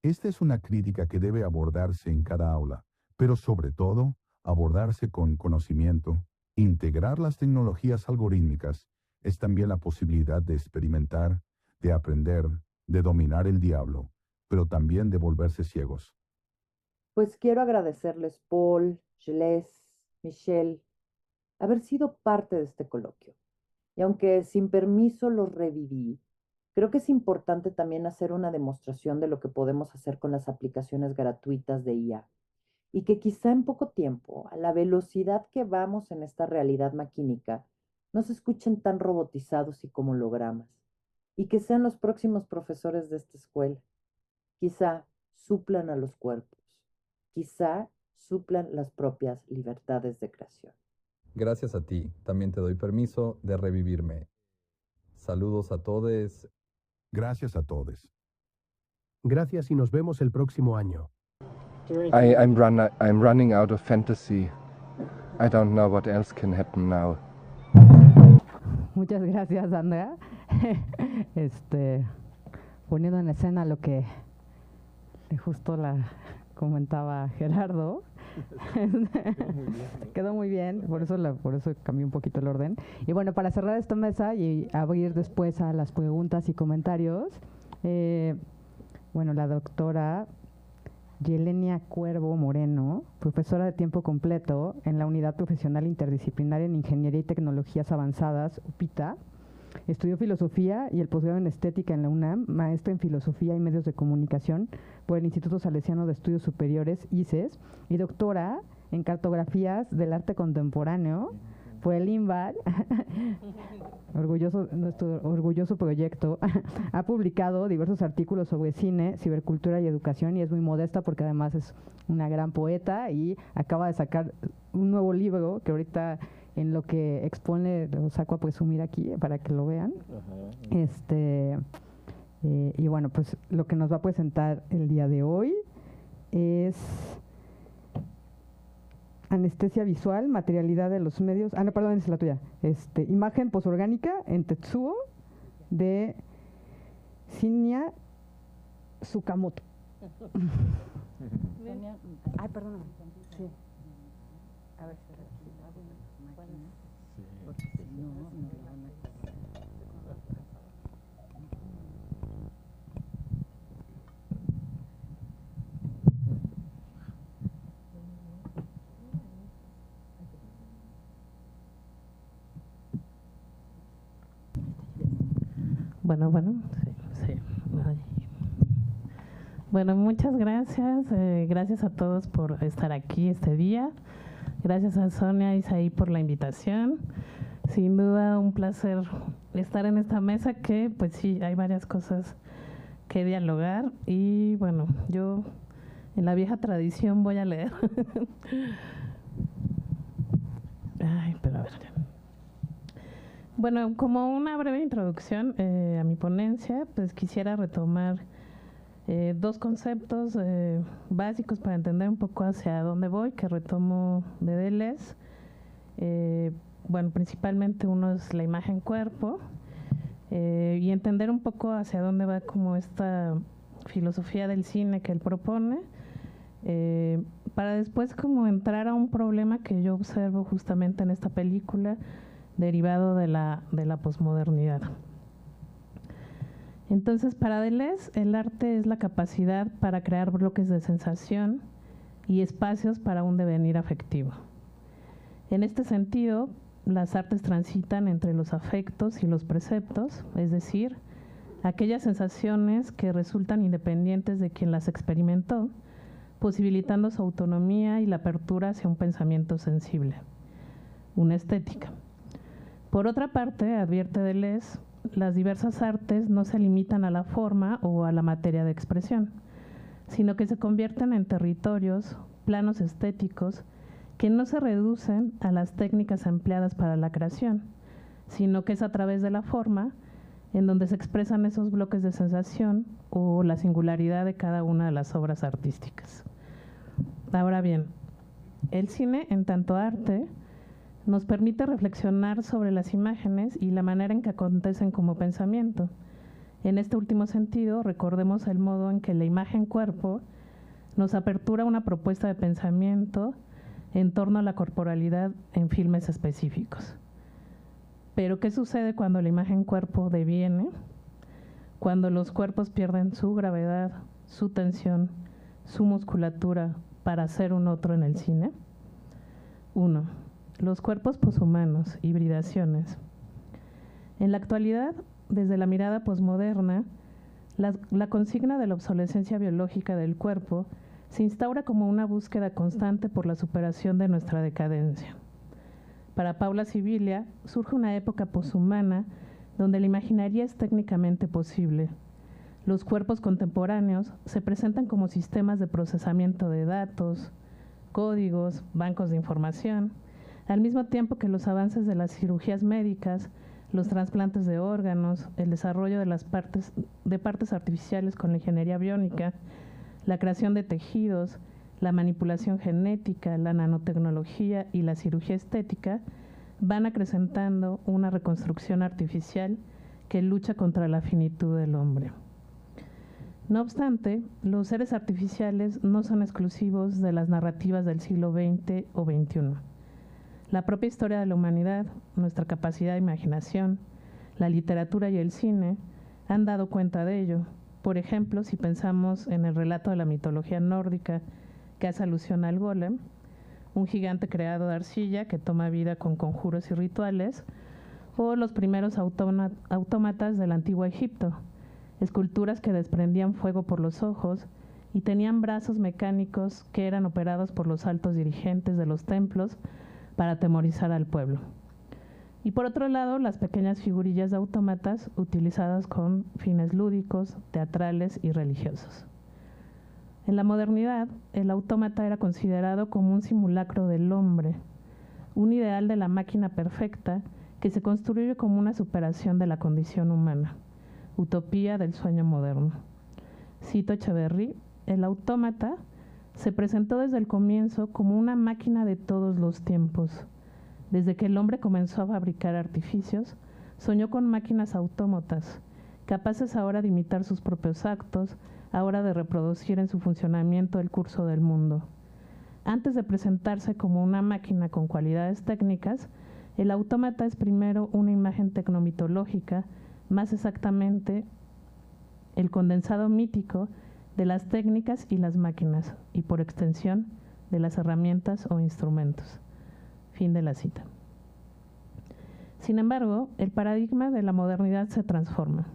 Esta es una crítica que debe abordarse en cada aula, pero sobre todo abordarse con conocimiento. Integrar las tecnologías algorítmicas es también la posibilidad de experimentar, de aprender, de dominar el diablo, pero también de volverse ciegos. Pues quiero agradecerles, Paul, Gilles, Michelle, haber sido parte de este coloquio. Y aunque sin permiso los reviví, creo que es importante también hacer una demostración de lo que podemos hacer con las aplicaciones gratuitas de IA. Y que quizá en poco tiempo, a la velocidad que vamos en esta realidad maquínica, no se escuchen tan robotizados y como hologramas. Y que sean los próximos profesores de esta escuela. Quizá suplan a los cuerpos. Quizá suplan las propias libertades de creación. Gracias a ti, también te doy permiso de revivirme. Saludos a todos. Gracias a todos. Gracias y nos vemos el próximo año. I'm running out of fantasy. I don't know what else can happen now. Muchas gracias, Andrea. Poniendo en escena lo que justo la comentaba Gerardo. Quedó muy bien, por eso cambié un poquito el orden. Y bueno, para cerrar esta mesa y abrir después a las preguntas y comentarios, la doctora Yelenia Cuervo Moreno, profesora de tiempo completo en la Unidad Profesional Interdisciplinaria en Ingeniería y Tecnologías Avanzadas, UPITA. Estudió filosofía y el posgrado en estética en la UNAM, maestra en filosofía y medios de comunicación por el Instituto Salesiano de Estudios Superiores, ICES, y doctora en cartografías del arte contemporáneo por el INVAL. Nuestro orgulloso proyecto. Ha publicado diversos artículos sobre cine, cibercultura y educación, y es muy modesta porque además es una gran poeta y acaba de sacar un nuevo libro que ahorita en lo que expone lo saco a presumir aquí para que lo vean. Y bueno, pues lo que nos va a presentar el día de hoy es anestesia visual, materialidad de los medios. Perdón, es la tuya. Imagen posorgánica en Tetsuo de Shinya Tsukamoto. Ay, perdóname. Sí. A ver. Bueno, sí. Ay. Bueno, muchas gracias. Gracias a todos por estar aquí este día. Gracias a Sonia y Isaí por la invitación. Sin duda un placer estar en esta mesa que, pues sí, hay varias cosas que dialogar. Y bueno, yo en la vieja tradición voy a leer. Ay, pero a ver. Bueno, como una breve introducción a mi ponencia, pues quisiera retomar dos conceptos básicos para entender un poco hacia dónde voy, que retomo de Deleuze. Bueno, principalmente uno es la imagen cuerpo y entender un poco hacia dónde va como esta filosofía del cine que él propone, para después como entrar a un problema que yo observo justamente en esta película, derivado de la posmodernidad. Entonces, para Deleuze, el arte es la capacidad para crear bloques de sensación y espacios para un devenir afectivo. En este sentido, las artes transitan entre los afectos y los preceptos, es decir, aquellas sensaciones que resultan independientes de quien las experimentó, posibilitando su autonomía y la apertura hacia un pensamiento sensible, una estética. Por otra parte, advierte Deleuze, las diversas artes no se limitan a la forma o a la materia de expresión, sino que se convierten en territorios, planos estéticos, que no se reducen a las técnicas empleadas para la creación, sino que es a través de la forma en donde se expresan esos bloques de sensación o la singularidad de cada una de las obras artísticas. Ahora bien, el cine, en tanto arte, nos permite reflexionar sobre las imágenes y la manera en que acontecen como pensamiento. En este último sentido, recordemos el modo en que la imagen-cuerpo nos apertura una propuesta de pensamiento en torno a la corporalidad en filmes específicos. Pero, ¿qué sucede cuando la imagen-cuerpo deviene? Cuando los cuerpos pierden su gravedad, su tensión, su musculatura para ser un otro en el cine. 1. Los cuerpos poshumanos, hibridaciones. En la actualidad, desde la mirada posmoderna, la consigna de la obsolescencia biológica del cuerpo se instaura como una búsqueda constante por la superación de nuestra decadencia. Para Paula Sibilia, surge una época poshumana donde la imaginería es técnicamente posible. Los cuerpos contemporáneos se presentan como sistemas de procesamiento de datos, códigos, bancos de información, al mismo tiempo que los avances de las cirugías médicas, los trasplantes de órganos, el desarrollo de partes artificiales con la ingeniería biónica, la creación de tejidos, la manipulación genética, la nanotecnología y la cirugía estética van acrecentando una reconstrucción artificial que lucha contra la finitud del hombre. No obstante, los seres artificiales no son exclusivos de las narrativas del siglo XX o XXI. La propia historia de la humanidad, nuestra capacidad de imaginación, la literatura y el cine han dado cuenta de ello. Por ejemplo, si pensamos en el relato de la mitología nórdica que hace alusión al golem, un gigante creado de arcilla que toma vida con conjuros y rituales, o los primeros autómatas del antiguo Egipto, esculturas que desprendían fuego por los ojos y tenían brazos mecánicos que eran operados por los altos dirigentes de los templos para atemorizar al pueblo. Y por otro lado, las pequeñas figurillas de autómatas utilizadas con fines lúdicos, teatrales y religiosos. En la modernidad, el autómata era considerado como un simulacro del hombre, un ideal de la máquina perfecta que se construye como una superación de la condición humana, utopía del sueño moderno. Cito Echeverry, el autómata se presentó desde el comienzo como una máquina de todos los tiempos. Desde que el hombre comenzó a fabricar artificios, soñó con máquinas autómatas, capaces ahora de imitar sus propios actos, ahora de reproducir en su funcionamiento el curso del mundo. Antes de presentarse como una máquina con cualidades técnicas, el autómata es primero una imagen tecnomitológica, más exactamente el condensado mítico de las técnicas y las máquinas, y por extensión, de las herramientas o instrumentos. Fin de la cita. Sin embargo, el paradigma de la modernidad se transforma,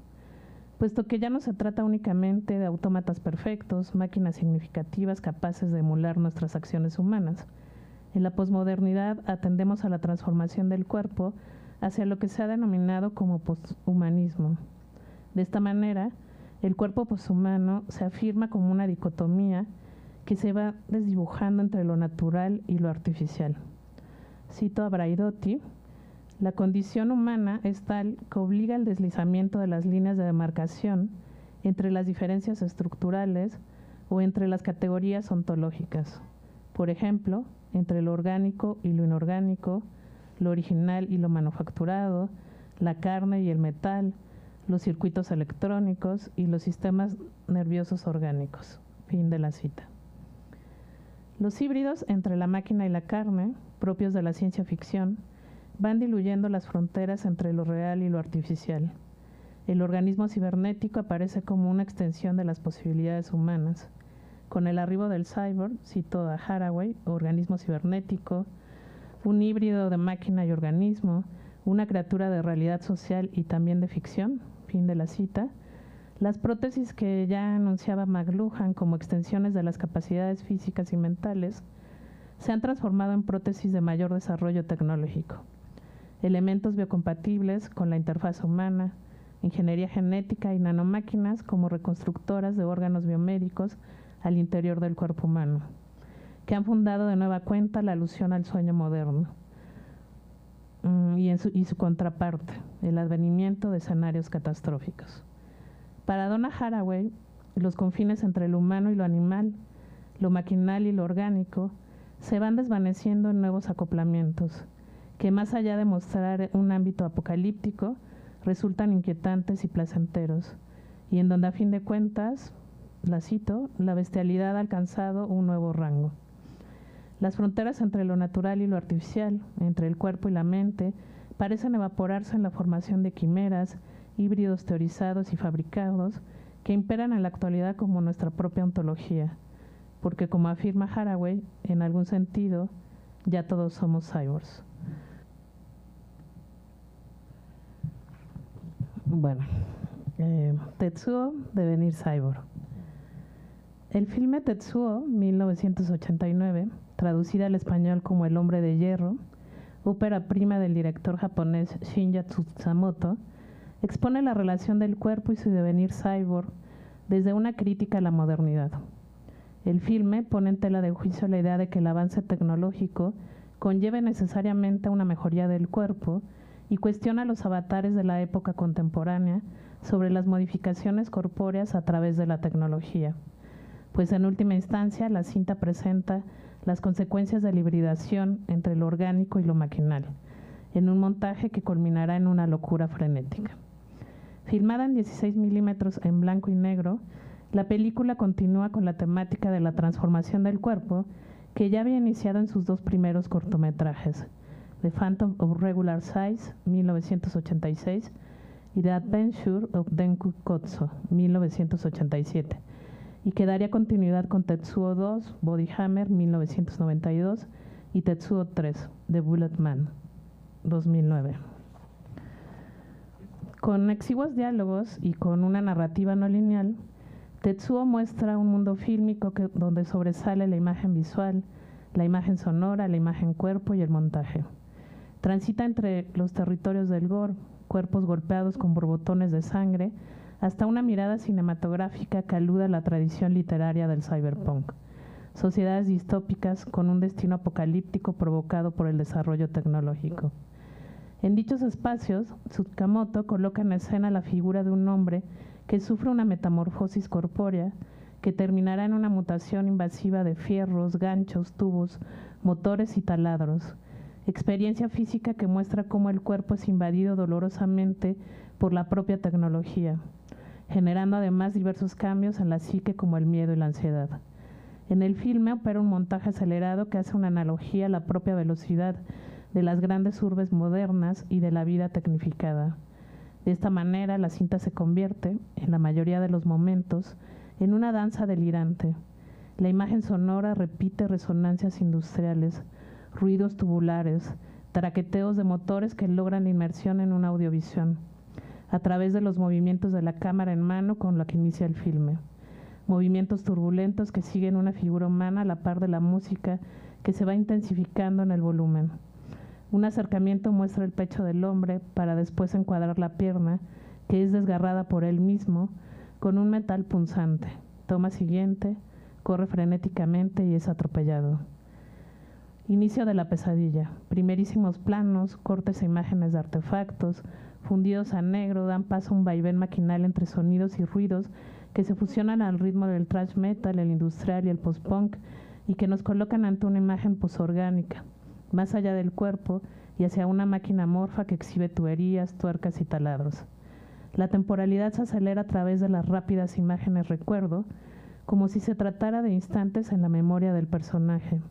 puesto que ya no se trata únicamente de autómatas perfectos, máquinas significativas capaces de emular nuestras acciones humanas. En la posmodernidad atendemos a la transformación del cuerpo hacia lo que se ha denominado como poshumanismo. De esta manera, el cuerpo poshumano se afirma como una dicotomía que se va desdibujando entre lo natural y lo artificial. Cito a Braidotti: la condición humana es tal que obliga al deslizamiento de las líneas de demarcación entre las diferencias estructurales o entre las categorías ontológicas. Por ejemplo, entre lo orgánico y lo inorgánico, lo original y lo manufacturado, la carne y el metal, los circuitos electrónicos y los sistemas nerviosos orgánicos. Fin de la cita. Los híbridos entre la máquina y la carne, propios de la ciencia ficción, van diluyendo las fronteras entre lo real y lo artificial. El organismo cibernético aparece como una extensión de las posibilidades humanas. Con el arribo del cyborg, cito a Haraway, organismo cibernético, un híbrido de máquina y organismo, una criatura de realidad social y también de ficción, fin de la cita, las prótesis que ya anunciaba McLuhan como extensiones de las capacidades físicas y mentales se han transformado en prótesis de mayor desarrollo tecnológico. Elementos biocompatibles con la interfaz humana, ingeniería genética y nanomáquinas como reconstructoras de órganos biomédicos al interior del cuerpo humano, que han fundado de nueva cuenta la alusión al sueño moderno. y su contraparte, el advenimiento de escenarios catastróficos. Para Donna Haraway, los confines entre lo humano y lo animal, lo maquinal y lo orgánico, se van desvaneciendo en nuevos acoplamientos, que más allá de mostrar un ámbito apocalíptico, resultan inquietantes y placenteros, y en donde a fin de cuentas, la cito, la bestialidad ha alcanzado un nuevo rango. Las fronteras entre lo natural y lo artificial, entre el cuerpo y la mente, parecen evaporarse en la formación de quimeras, híbridos teorizados y fabricados, que imperan en la actualidad como nuestra propia ontología, porque como afirma Haraway, en algún sentido, ya todos somos cyborgs. Bueno, Tetsuo, Devenir Cyborg. El filme Tetsuo, 1989, traducida al español como El hombre de hierro, ópera prima del director japonés Shinya Tsukamoto, expone la relación del cuerpo y su devenir cyborg desde una crítica a la modernidad. El filme pone en tela de juicio la idea de que el avance tecnológico conlleve necesariamente una mejoría del cuerpo y cuestiona los avatares de la época contemporánea sobre las modificaciones corpóreas a través de la tecnología, pues en última instancia la cinta presenta las consecuencias de la hibridación entre lo orgánico y lo maquinal, en un montaje que culminará en una locura frenética. Filmada en 16 milímetros en blanco y negro, la película continúa con la temática de la transformación del cuerpo que ya había iniciado en sus dos primeros cortometrajes, The Phantom of Regular Size, 1986, y The Adventure of Denku Kotso, 1987, y que daría continuidad con Tetsuo 2, Body Hammer, 1992, y Tetsuo 3, The Bullet Man, 2009. Con exiguos diálogos y con una narrativa no lineal, Tetsuo muestra un mundo fílmico donde sobresale la imagen visual, la imagen sonora, la imagen cuerpo y el montaje. Transita entre los territorios del gore, cuerpos golpeados con borbotones de sangre, hasta una mirada cinematográfica que aluda a la tradición literaria del cyberpunk. Sociedades distópicas con un destino apocalíptico provocado por el desarrollo tecnológico. En dichos espacios, Tsukamoto coloca en escena la figura de un hombre que sufre una metamorfosis corpórea que terminará en una mutación invasiva de fierros, ganchos, tubos, motores y taladros. Experiencia física que muestra cómo el cuerpo es invadido dolorosamente por la propia tecnología, generando además diversos cambios en la psique como el miedo y la ansiedad. En el filme opera un montaje acelerado que hace una analogía a la propia velocidad de las grandes urbes modernas y de la vida tecnificada. De esta manera, la cinta se convierte, en la mayoría de los momentos, en una danza delirante. La imagen sonora repite resonancias industriales, ruidos tubulares, traqueteos de motores que logran la inmersión en una audiovisión, a través de los movimientos de la cámara en mano con la que inicia el filme. Movimientos turbulentos que siguen una figura humana a la par de la música que se va intensificando en el volumen. Un acercamiento muestra el pecho del hombre para después encuadrar la pierna, que es desgarrada por él mismo, con un metal punzante. Toma siguiente, corre frenéticamente y es atropellado. Inicio de la pesadilla. Primerísimos planos, cortes e imágenes de artefactos, fundidos a negro, dan paso a un vaivén maquinal entre sonidos y ruidos que se fusionan al ritmo del thrash metal, el industrial y el post-punk, y que nos colocan ante una imagen posorgánica, más allá del cuerpo y hacia una máquina amorfa que exhibe tuberías, tuercas y taladros. La temporalidad se acelera a través de las rápidas imágenes recuerdo, como si se tratara de instantes en la memoria del personaje.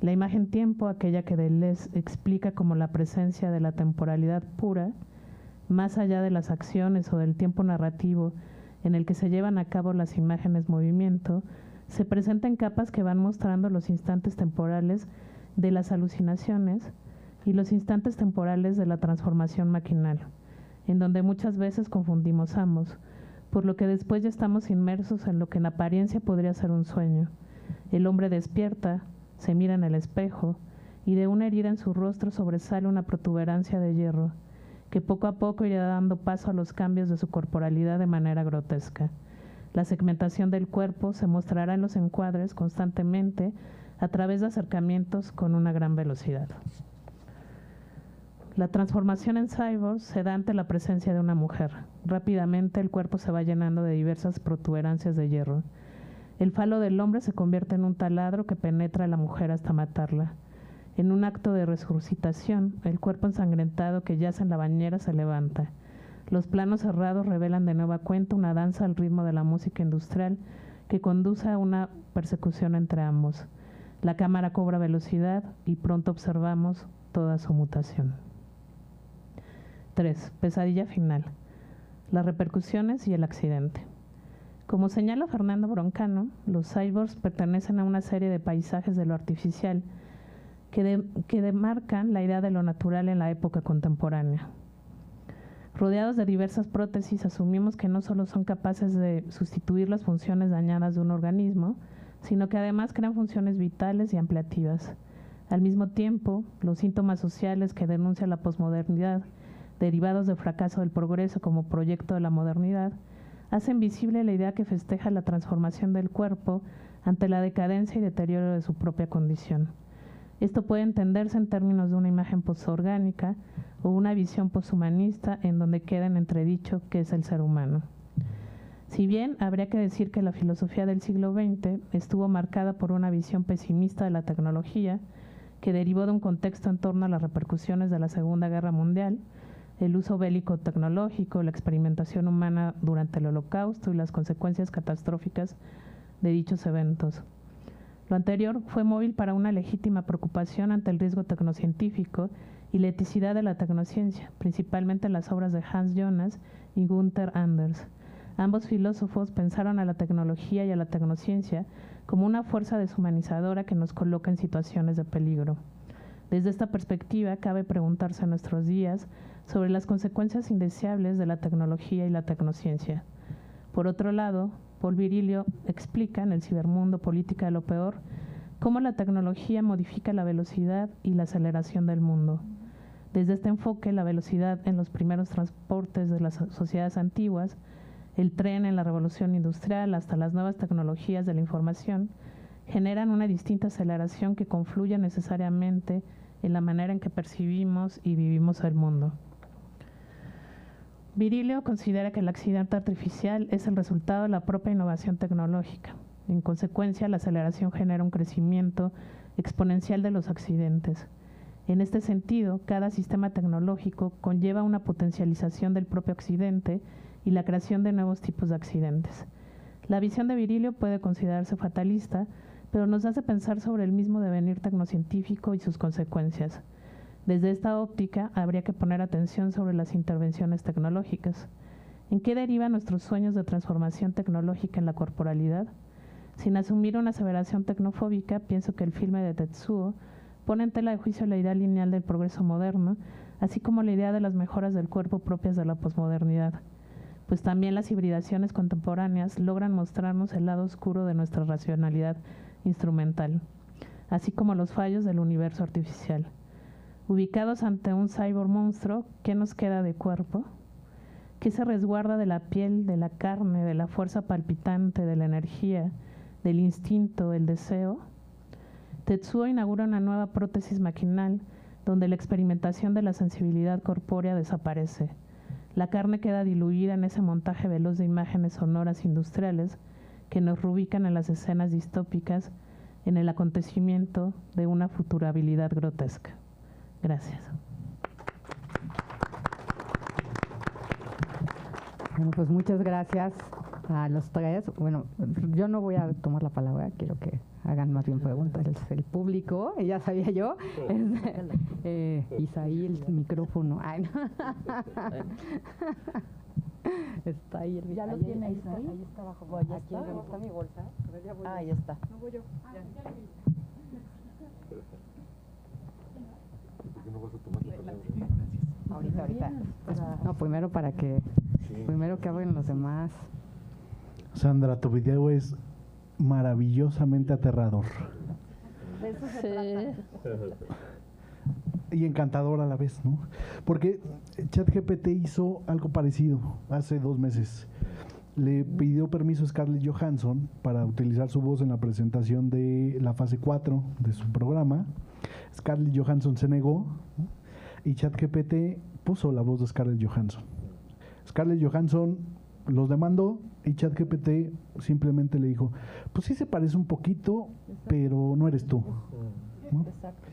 La imagen tiempo, aquella que Deleuze explica como la presencia de la temporalidad pura, más allá de las acciones o del tiempo narrativo en el que se llevan a cabo las imágenes movimiento, se presenta en capas que van mostrando los instantes temporales de las alucinaciones y los instantes temporales de la transformación maquinal, en donde muchas veces confundimos ambos, por lo que después ya estamos inmersos en lo que en apariencia podría ser un sueño. El hombre despierta, se mira en el espejo, y de una herida en su rostro sobresale una protuberancia de hierro, que poco a poco irá dando paso a los cambios de su corporalidad de manera grotesca. La segmentación del cuerpo se mostrará en los encuadres constantemente a través de acercamientos con una gran velocidad. La transformación en cyborgs se da ante la presencia de una mujer. Rápidamente el cuerpo se va llenando de diversas protuberancias de hierro. El falo del hombre se convierte en un taladro que penetra a la mujer hasta matarla. En un acto de resucitación, el cuerpo ensangrentado que yace en la bañera se levanta. Los planos cerrados revelan de nueva cuenta una danza al ritmo de la música industrial que conduce a una persecución entre ambos. La cámara cobra velocidad y pronto observamos toda su mutación. 3. Pesadilla final. Las repercusiones y el accidente. Como señala Fernando Broncano, los cyborgs pertenecen a una serie de paisajes de lo artificial que demarcan la idea de lo natural en la época contemporánea. Rodeados de diversas prótesis, asumimos que no solo son capaces de sustituir las funciones dañadas de un organismo, sino que además crean funciones vitales y ampliativas. Al mismo tiempo, los síntomas sociales que denuncia la posmodernidad, derivados del fracaso del progreso como proyecto de la modernidad, hacen visible la idea que festeja la transformación del cuerpo ante la decadencia y deterioro de su propia condición. Esto puede entenderse en términos de una imagen posorgánica o una visión poshumanista en donde queda en entredicho qué es el ser humano. Si bien habría que decir que la filosofía del siglo XX estuvo marcada por una visión pesimista de la tecnología, que derivó de un contexto en torno a las repercusiones de la Segunda Guerra Mundial, el uso bélico tecnológico, la experimentación humana durante el Holocausto y las consecuencias catastróficas de dichos eventos. Lo anterior fue móvil para una legítima preocupación ante el riesgo tecnocientífico y la eticidad de la tecnociencia, principalmente en las obras de Hans Jonas y Gunther Anders. Ambos filósofos pensaron a la tecnología y a la tecnociencia como una fuerza deshumanizadora que nos coloca en situaciones de peligro. Desde esta perspectiva, cabe preguntarse en nuestros días sobre las consecuencias indeseables de la tecnología y la tecnociencia. Por otro lado, Paul Virilio explica en el Cibermundo Política de lo Peor cómo la tecnología modifica la velocidad y la aceleración del mundo. Desde este enfoque, la velocidad en los primeros transportes de las sociedades antiguas, el tren en la revolución industrial hasta las nuevas tecnologías de la información, generan una distinta aceleración que confluye necesariamente en la manera en que percibimos y vivimos el mundo. Virilio considera que el accidente artificial es el resultado de la propia innovación tecnológica. En consecuencia, la aceleración genera un crecimiento exponencial de los accidentes. En este sentido, cada sistema tecnológico conlleva una potencialización del propio accidente y la creación de nuevos tipos de accidentes. La visión de Virilio puede considerarse fatalista, pero nos hace pensar sobre el mismo devenir tecnocientífico y sus consecuencias. Desde esta óptica, habría que poner atención sobre las intervenciones tecnológicas. ¿En qué derivan nuestros sueños de transformación tecnológica en la corporalidad? Sin asumir una aseveración tecnofóbica, pienso que el filme de Tetsuo pone en tela de juicio la idea lineal del progreso moderno, así como la idea de las mejoras del cuerpo propias de la posmodernidad, pues también las hibridaciones contemporáneas logran mostrarnos el lado oscuro de nuestra racionalidad instrumental, así como los fallos del universo artificial. Ubicados ante un cyborg monstruo, ¿qué nos queda de cuerpo? ¿Qué se resguarda de la piel, de la carne, de la fuerza palpitante, de la energía, del instinto, del deseo? Tetsuo inaugura una nueva prótesis maquinal donde la experimentación de la sensibilidad corpórea desaparece. La carne queda diluida en ese montaje veloz de imágenes sonoras industriales que nos reubican en las escenas distópicas en el acontecimiento de una futurabilidad grotesca. Gracias. Bueno, pues muchas gracias a los tres. Bueno, yo no voy a tomar la palabra, quiero que hagan más bien preguntas el público, ya sabía yo. Isaí, el micrófono. Ay, no. Está ahí el ¿Ya lo tiene Isaí? Ahí está abajo. ¿Ya está mi bolsa? Ahí está. No voy yo. Ahorita. No, primero primero que hablen los demás. Sandra, tu video es maravillosamente aterrador. De eso se trata. Y encantador a la vez, ¿no? Porque ChatGPT hizo algo parecido hace 2 meses. Le pidió permiso a Scarlett Johansson para utilizar su voz en la presentación de la fase 4 de su programa. Scarlett Johansson se negó, ¿no? y ChatGPT puso la voz de Scarlett Johansson. Scarlett Johansson los demandó y ChatGPT simplemente le dijo, pues sí se parece un poquito, pero no eres tú, ¿no? Exacto.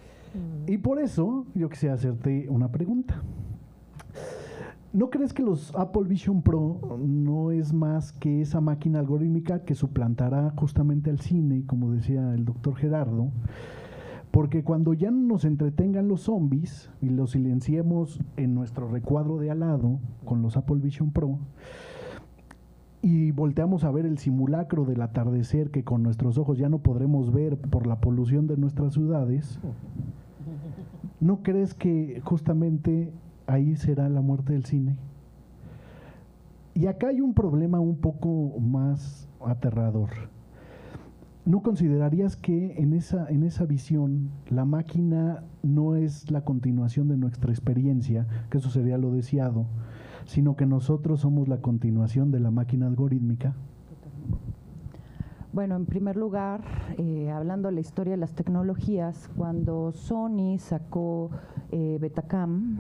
Y por eso yo quisiera hacerte una pregunta. ¿No crees que los Apple Vision Pro no es más que esa máquina algorítmica que suplantará justamente al cine, como decía el doctor Gerardo? Porque cuando ya no nos entretengan los zombies y los silenciemos en nuestro recuadro de al lado con los Apple Vision Pro y volteamos a ver el simulacro del atardecer que con nuestros ojos ya no podremos ver por la polución de nuestras ciudades, ¿no crees que justamente ahí será la muerte del cine? Y acá hay un problema un poco más aterrador. ¿No considerarías que en esa visión la máquina no es la continuación de nuestra experiencia, que eso sería lo deseado, sino que nosotros somos la continuación de la máquina algorítmica? Bueno, en primer lugar, hablando de la historia de las tecnologías, cuando Sony sacó Betacam,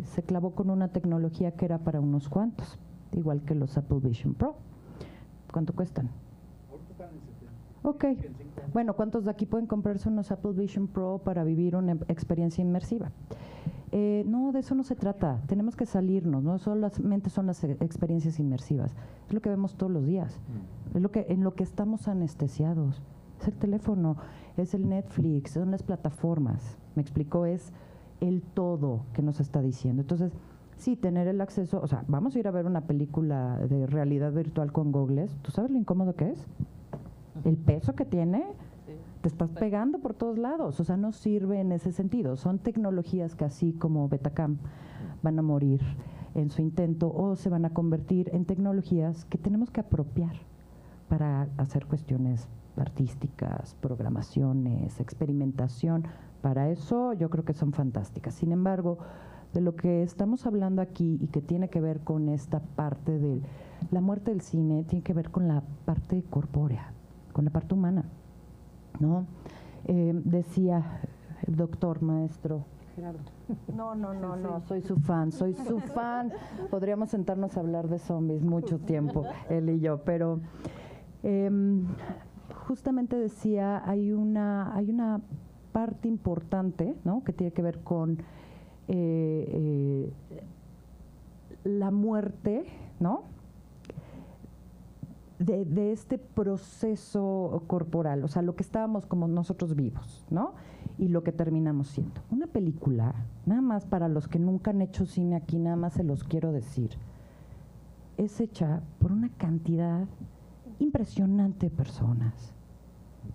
se clavó con una tecnología que era para unos cuantos, igual que los Apple Vision Pro. ¿Cuánto cuestan? Ok. Bueno, ¿cuántos de aquí pueden comprarse unos Apple Vision Pro para vivir una experiencia inmersiva? No, de eso no se trata. Tenemos que salirnos, no solamente son las experiencias inmersivas, es lo que vemos todos los días, es en lo que estamos anestesiados. Es el teléfono, es el Netflix, son las plataformas. Me explicó, es el todo que nos está diciendo. Entonces, sí, tener el acceso, o sea, vamos a ir a ver una película de realidad virtual con goggles. ¿Tú sabes lo incómodo que es? El peso que tiene, te estás pegando por todos lados, o sea, no sirve en ese sentido. Son tecnologías que así como Betacam van a morir en su intento o se van a convertir en tecnologías que tenemos que apropiar para hacer cuestiones artísticas, programaciones, experimentación. Para eso yo creo que son fantásticas. Sin embargo, de lo que estamos hablando aquí y que tiene que ver con esta parte de la muerte del cine, tiene que ver con la parte corpórea, con la parte humana, ¿no? Decía el doctor maestro Gerardo. No, soy su fan. Podríamos sentarnos a hablar de zombies mucho tiempo, él y yo, pero justamente decía, hay una parte importante, ¿no?, que tiene que ver con la muerte, ¿no?, de este proceso corporal, o sea, lo que estábamos como nosotros vivos, ¿no?, y lo que terminamos siendo. Una película, nada más para los que nunca han hecho cine aquí, nada más se los quiero decir, es hecha por una cantidad impresionante de personas,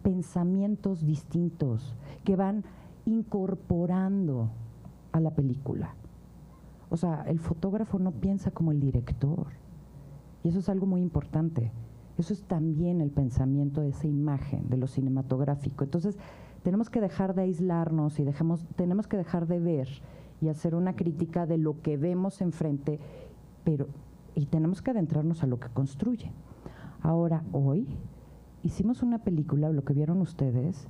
pensamientos distintos que van incorporando a la película. O sea, el fotógrafo no piensa como el director, y eso es algo muy importante. Eso es también el pensamiento de esa imagen, de lo cinematográfico. Entonces, tenemos que dejar de aislarnos y tenemos que dejar de ver y hacer una crítica de lo que vemos enfrente, y tenemos que adentrarnos a lo que construye. Ahora, hoy, hicimos una película, lo que vieron ustedes,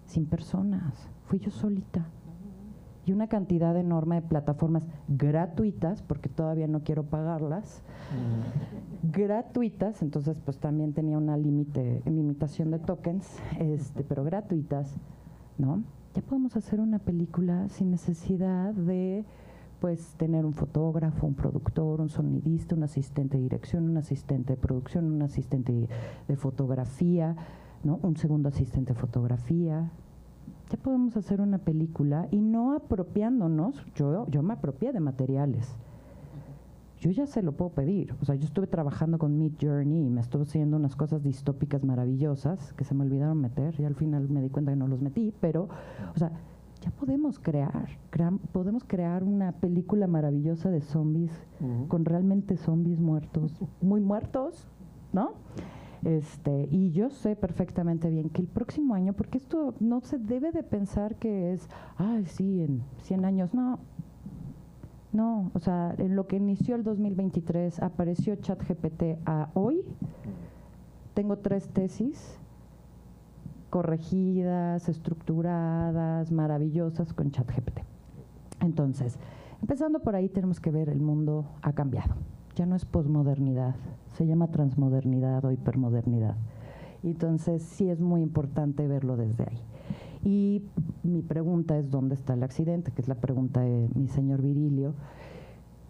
sin personas. Fui yo solita. Y una cantidad enorme de plataformas gratuitas, porque todavía no quiero pagarlas, gratuitas, entonces pues también tenía una limitación de tokens, pero gratuitas, ¿no? Ya podemos hacer una película sin necesidad de pues tener un fotógrafo, un productor, un sonidista, un asistente de dirección, un asistente de producción, un asistente de fotografía, ¿no?, un segundo asistente de fotografía. Ya podemos hacer una película y no apropiándonos. Yo me apropié de materiales. Yo ya se lo puedo pedir. O sea, yo estuve trabajando con Midjourney y me estuve haciendo unas cosas distópicas maravillosas que se me olvidaron meter y al final me di cuenta que no los metí, pero, o sea, ya podemos crear una película maravillosa de zombies, con realmente zombies muertos, muy muertos, ¿no? Y yo sé perfectamente bien que el próximo año, porque esto no se debe de pensar que es, ay, sí, en 100 años, no, o sea, en lo que inició el 2023, apareció ChatGPT a hoy, tengo 3 tesis corregidas, estructuradas, maravillosas con ChatGPT. Entonces, empezando por ahí, tenemos que ver el mundo ha cambiado. Ya no es posmodernidad, se llama transmodernidad o hipermodernidad. Entonces, sí es muy importante verlo desde ahí. Y mi pregunta es, ¿dónde está el accidente? Que es la pregunta de mi señor Virilio.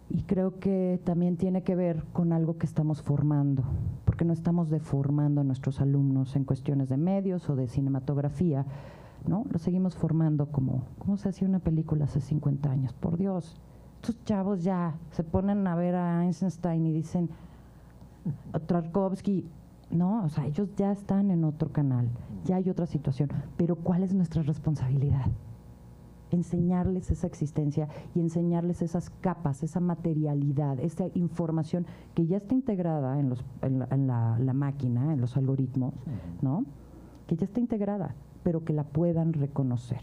Y creo que también tiene que ver con algo que estamos formando, porque no estamos deformando a nuestros alumnos en cuestiones de medios o de cinematografía, ¿no? Lo seguimos formando como se hacía una película hace 50 años. Por Dios, estos chavos ya se ponen a ver a Eisenstein y dicen, a Tarkovsky, no, o sea, ellos ya están en otro canal, ya hay otra situación, pero ¿cuál es nuestra responsabilidad? Enseñarles esa existencia y enseñarles esas capas, esa materialidad, esa información que ya está integrada en la máquina, en los algoritmos, ¿no? Que ya está integrada, pero que la puedan reconocer.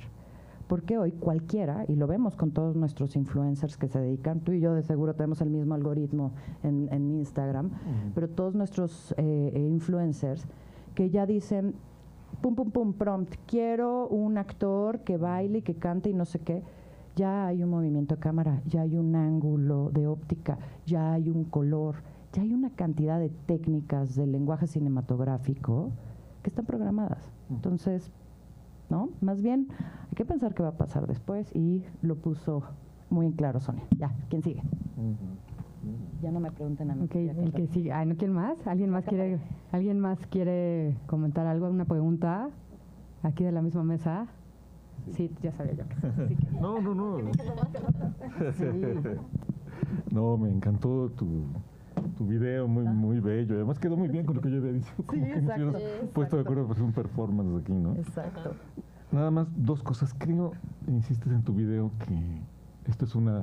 Porque hoy cualquiera, y lo vemos con todos nuestros influencers que se dedican, tú y yo de seguro tenemos el mismo algoritmo en Instagram, pero todos nuestros influencers que ya dicen, pum, pum, pum, prompt, quiero un actor que baile y que cante y no sé qué, ya hay un movimiento de cámara, ya hay un ángulo de óptica, ya hay un color, ya hay una cantidad de técnicas del lenguaje cinematográfico que están programadas. Entonces, ¿no? Más bien, hay que pensar qué va a pasar después y lo puso muy en claro Sonia. Ya, ¿quién sigue? Ya no me pregunten a mí. Ok, el que sigue. Ay, ¿no quién más? ¿Alguien más quiere comentar algo, una pregunta aquí de la misma mesa? Sí, ya sabía yo. Sí, no. No, me encantó tu video, muy bello. Además quedó muy bien con lo que yo había dicho. Como que nos hubieras puesto de acuerdo para hacer un performance aquí, ¿no? Exacto. Nada más, dos cosas. Creo, insistes en tu video, que esto es una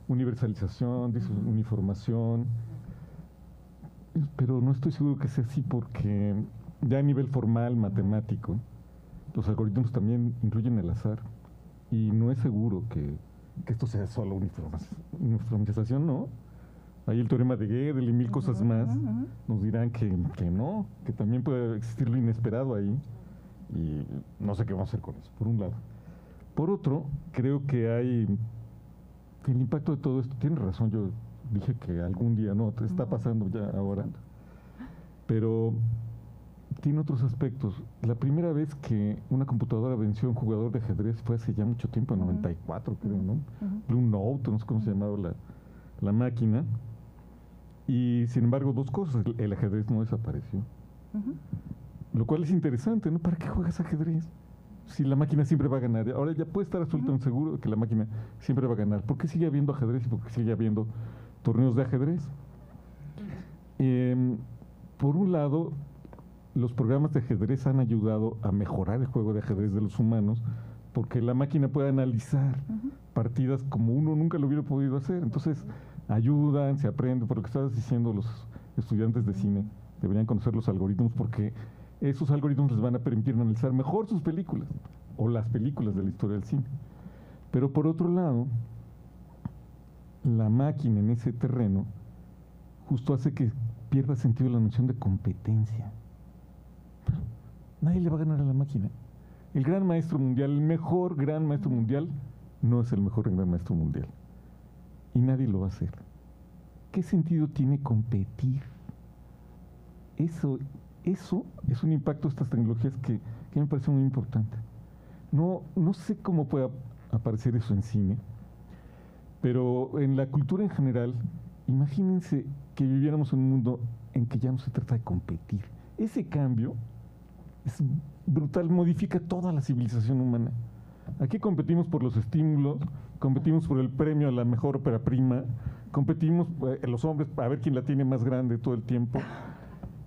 universalización, dices uniformación, pero no estoy seguro que sea así porque ya a nivel formal, matemático, los algoritmos también incluyen el azar y no es seguro que esto sea solo uniformización, ¿no? Ahí el teorema de Gödel y mil cosas más nos dirán que no, que también puede existir lo inesperado ahí y no sé qué vamos a hacer con eso, por un lado. Por otro, creo que hay el impacto de todo esto. Tienes razón, yo dije que algún día no, te está pasando ya ahora, pero tiene otros aspectos. La primera vez que una computadora venció a un jugador de ajedrez fue hace ya mucho tiempo, en 94 creo, ¿no? Blue Note, no sé cómo se llamaba la máquina. Y sin embargo, dos cosas, el ajedrez no desapareció. Lo cual es interesante, ¿no? ¿Para qué juegas ajedrez? Si la máquina siempre va a ganar. Ahora ya puede estar absolutamente seguro de que la máquina siempre va a ganar. ¿Por qué sigue habiendo ajedrez y por qué sigue habiendo torneos de ajedrez? Por un lado, los programas de ajedrez han ayudado a mejorar el juego de ajedrez de los humanos porque la máquina puede analizar partidas como uno nunca lo hubiera podido hacer. Entonces, ayudan, se aprende. Por lo que estabas diciendo, los estudiantes de cine deberían conocer los algoritmos porque esos algoritmos les van a permitir analizar mejor sus películas o las películas de la historia del cine. Pero por otro lado, la máquina en ese terreno justo hace que pierda sentido la noción de competencia. Nadie le va a ganar a la máquina. El gran maestro mundial, el mejor gran maestro mundial, no es el mejor gran maestro mundial. Y nadie lo va a hacer. ¿Qué sentido tiene competir? Eso es un impacto de estas tecnologías que me parece muy importante. No sé cómo puede aparecer eso en cine, pero en la cultura en general, imagínense que viviéramos en un mundo en que ya no se trata de competir. Ese cambio es brutal, modifica toda la civilización humana. Aquí competimos por los estímulos, competimos por el premio a la mejor ópera prima, competimos los hombres a ver quién la tiene más grande todo el tiempo.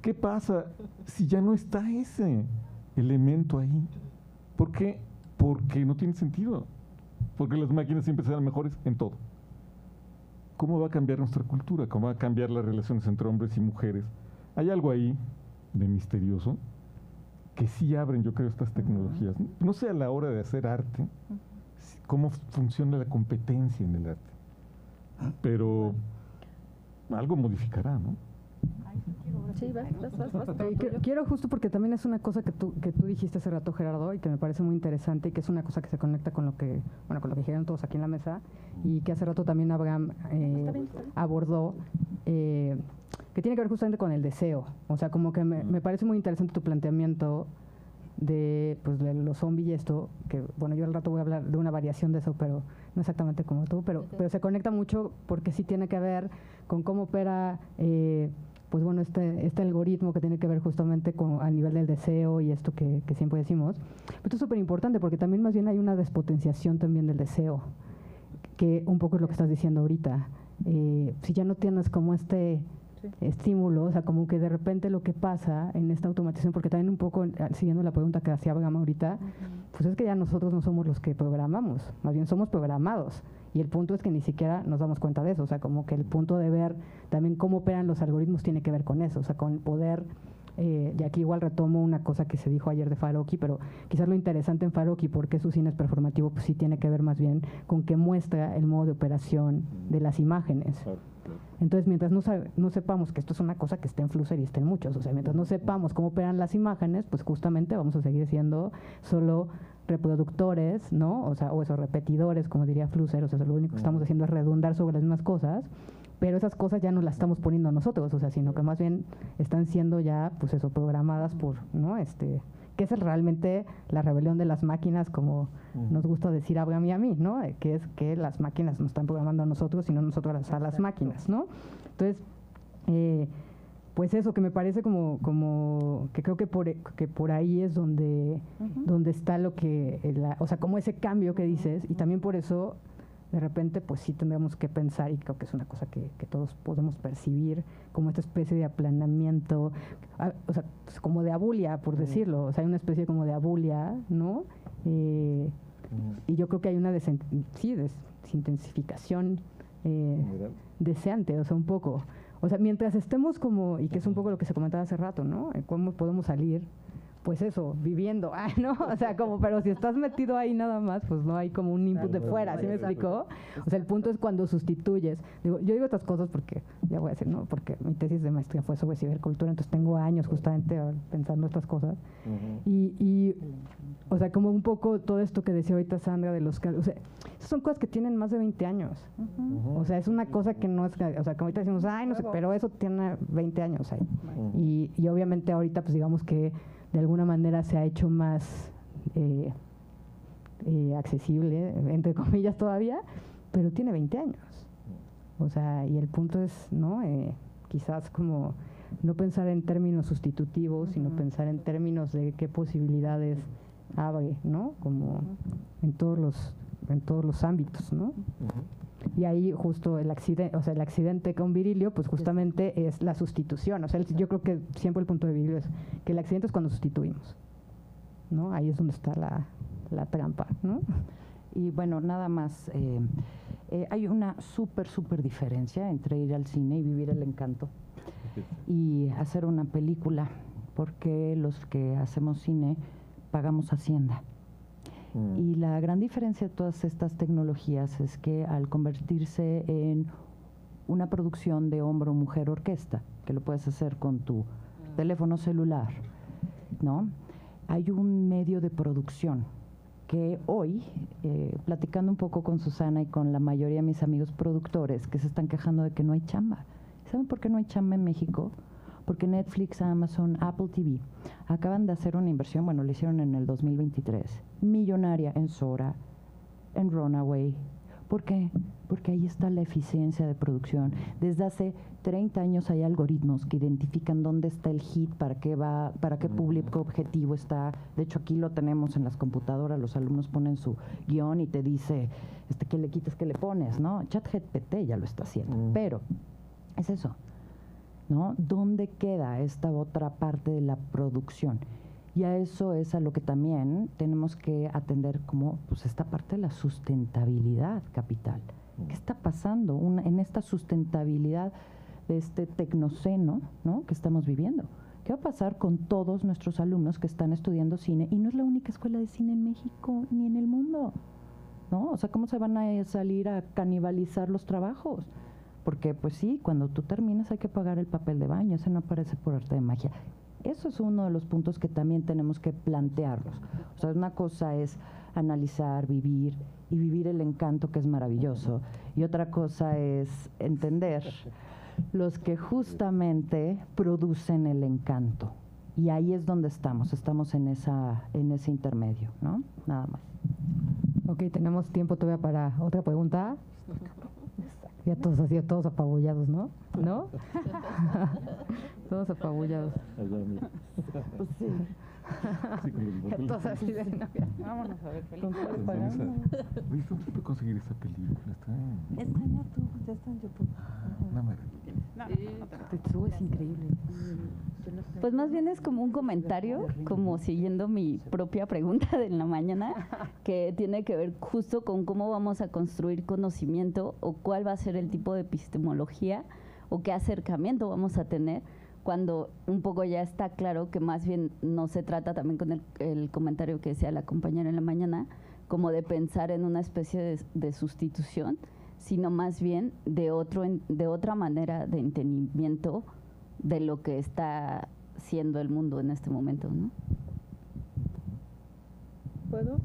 ¿Qué pasa si ya no está ese elemento ahí? ¿Por qué? Porque no tiene sentido. Porque las máquinas siempre serán mejores en todo. ¿Cómo va a cambiar nuestra cultura? ¿Cómo va a cambiar las relaciones entre hombres y mujeres? Hay algo ahí de misterioso que sí abren, yo creo, estas tecnologías. No sé a la hora de hacer arte, cómo funciona la competencia en el arte. Pero algo modificará, ¿no? Sí, vas. Quiero justo porque también es una cosa que tú dijiste hace rato, Gerardo, y que me parece muy interesante y que es una cosa que se conecta con lo que dijeron todos aquí en la mesa y que hace rato también Abraham abordó, que tiene que ver justamente con el deseo. O sea, como que me parece muy interesante tu planteamiento de los zombies y esto, que bueno, yo al rato voy a hablar de una variación de eso, pero no exactamente como tú, pero se conecta mucho porque sí tiene que ver con cómo opera pues bueno, este algoritmo que tiene que ver justamente con a nivel del deseo y esto que siempre decimos. Pero esto es súper importante porque también más bien hay una despotenciación también del deseo, que un poco es lo que estás diciendo ahorita. Si ya no tienes como estímulo, o sea, como que de repente lo que pasa en esta automatización, porque también un poco siguiendo la pregunta que hacía Abraham ahorita, pues es que ya nosotros no somos los que programamos, más bien somos programados. Y el punto es que ni siquiera nos damos cuenta de eso, o sea, como que el punto de ver también cómo operan los algoritmos tiene que ver con eso, o sea, con el poder, y aquí igual retomo una cosa que se dijo ayer de Farocki, pero quizás lo interesante en Farocki, porque su cine es performativo, pues sí tiene que ver más bien con que muestra el modo de operación de las imágenes. Entonces, mientras no sepamos que esto es una cosa que está en Flusser y está en muchos, o sea, mientras no sepamos cómo operan las imágenes, pues justamente vamos a seguir siendo solo reproductores, ¿no? O sea, o esos repetidores, como diría Flusser, o sea, lo único que estamos haciendo es redundar sobre las mismas cosas, pero esas cosas ya no las estamos poniendo nosotros, o sea, sino que más bien están siendo ya, pues eso, programadas por, ¿no? Que es realmente la rebelión de las máquinas, como nos gusta decir a Abraham y a mí, ¿no? Que es que las máquinas nos están programando a nosotros y no nosotros a las máquinas, ¿no? Entonces, pues eso, que me parece como que creo que por ahí es donde está lo que, o sea, como ese cambio que dices, y también por eso, de repente, pues sí tendríamos que pensar, y creo que es una cosa que todos podemos percibir, como esta especie de aplanamiento, o sea, como de abulia, por decirlo, o sea, hay una especie como de abulia, ¿no? Y yo creo que hay una desintensificación deseante, o sea, un poco. O sea, mientras estemos como, y que es un poco lo que se comentaba hace rato, ¿no? ¿Cómo podemos salir? Pues eso, viviendo, ¿no? O sea, como, pero si estás metido ahí nada más, pues no hay como un input de fuera, ¿sí me explicó? O sea, el punto es cuando sustituyes. Yo digo estas cosas porque, ya voy a decir, ¿no? Porque mi tesis de maestría fue sobre cibercultura, entonces tengo años justamente pensando estas cosas. Y o sea, como un poco todo esto que decía ahorita Sandra de los... O sea, son cosas que tienen más de 20 años. O sea, es una cosa que no es... O sea, como ahorita decimos, ay, no sé, pero eso tiene 20 años ahí. Y obviamente ahorita, pues digamos que de alguna manera se ha hecho más accesible, entre comillas todavía, pero tiene 20 años. O sea, y el punto es, ¿no? Quizás como no pensar en términos sustitutivos, sino pensar en términos de qué posibilidades abre, ¿no? Como en todos los ámbitos, ¿no? Y ahí justo el accidente con Virilio, pues justamente es la sustitución. O sea, yo creo que siempre el punto de Virilio es que el accidente es cuando sustituimos, ¿no? Ahí es donde está la trampa, ¿no? Y bueno, nada más, hay una súper diferencia entre ir al cine y vivir el encanto y hacer una película, porque los que hacemos cine pagamos Hacienda. Y la gran diferencia de todas estas tecnologías es que al convertirse en una producción de hombre o mujer orquesta, que lo puedes hacer con tu teléfono celular, ¿no? Hay un medio de producción que hoy, platicando un poco con Susana y con la mayoría de mis amigos productores, que se están quejando de que no hay chamba. ¿Saben por qué no hay chamba en México? Porque Netflix, Amazon, Apple TV acaban de hacer una inversión, bueno, lo hicieron en el 2023, millonaria en Sora, en Runaway. ¿Por qué? Porque ahí está la eficiencia de producción. Desde hace 30 años hay algoritmos que identifican dónde está el hit, para qué público objetivo está. De hecho, aquí lo tenemos en las computadoras, los alumnos ponen su guión y te dice qué le quitas, qué le pones, ¿no? ChatGPT ya lo está haciendo, pero es eso, ¿no? ¿Dónde queda esta otra parte de la producción? Y a eso es a lo que también tenemos que atender, como pues esta parte de la sustentabilidad capital. ¿Qué está pasando en esta sustentabilidad de este tecnoceno, ¿no?, que estamos viviendo? ¿Qué va a pasar con todos nuestros alumnos que están estudiando cine? Y no es la única escuela de cine en México ni en el mundo, ¿no? O sea, ¿cómo se van a salir a canibalizar los trabajos? porque pues sí, cuando tú terminas hay que pagar el papel de baño, ese no aparece por arte de magia. Eso es uno de los puntos que también tenemos que plantearlos. O sea, una cosa es analizar, vivir y vivir el encanto, que es maravilloso, y otra cosa es entender los que justamente producen el encanto. Y ahí es donde estamos en ese intermedio, ¿no? Nada más. Ok, tenemos tiempo todavía para otra pregunta. Ya todos así, todos apabullados, ¿no? ¿No? Todos apabullados. Pues sí. Ya todos así de novia. Vámonos a ver películas. Oye, ¿dónde se puede conseguir esa película? Está en YouTube, ya está en YouTube. Una maravilla. Tetsuo es increíble. Pues más bien es como un comentario, como siguiendo mi propia pregunta de la mañana, que tiene que ver justo con cómo vamos a construir conocimiento o cuál va a ser el tipo de epistemología o qué acercamiento vamos a tener cuando un poco ya está claro que más bien no se trata, también con el comentario que decía la compañera en la mañana, como de pensar en una especie de sustitución, sino más bien de otra manera de entendimiento de lo que está siendo el mundo en este momento, ¿no? ¿Puedo?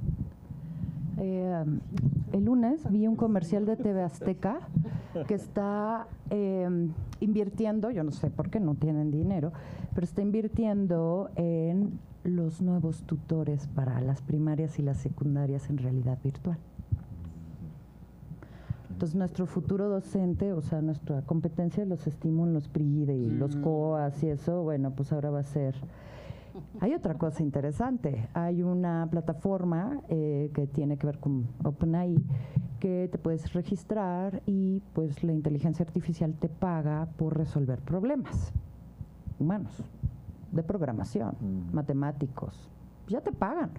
El lunes vi un comercial de TV Azteca que está invirtiendo, yo no sé por qué no tienen dinero, pero está invirtiendo en los nuevos tutores para las primarias y las secundarias en realidad virtual. Entonces nuestro futuro docente, o sea, nuestra competencia de los estímulos, los PRIDE y los COAS y eso, bueno, pues ahora va a ser... Hay otra cosa interesante, hay una plataforma que tiene que ver con OpenAI, que te puedes registrar y pues la inteligencia artificial te paga por resolver problemas humanos, de programación, matemáticos, ya te pagan.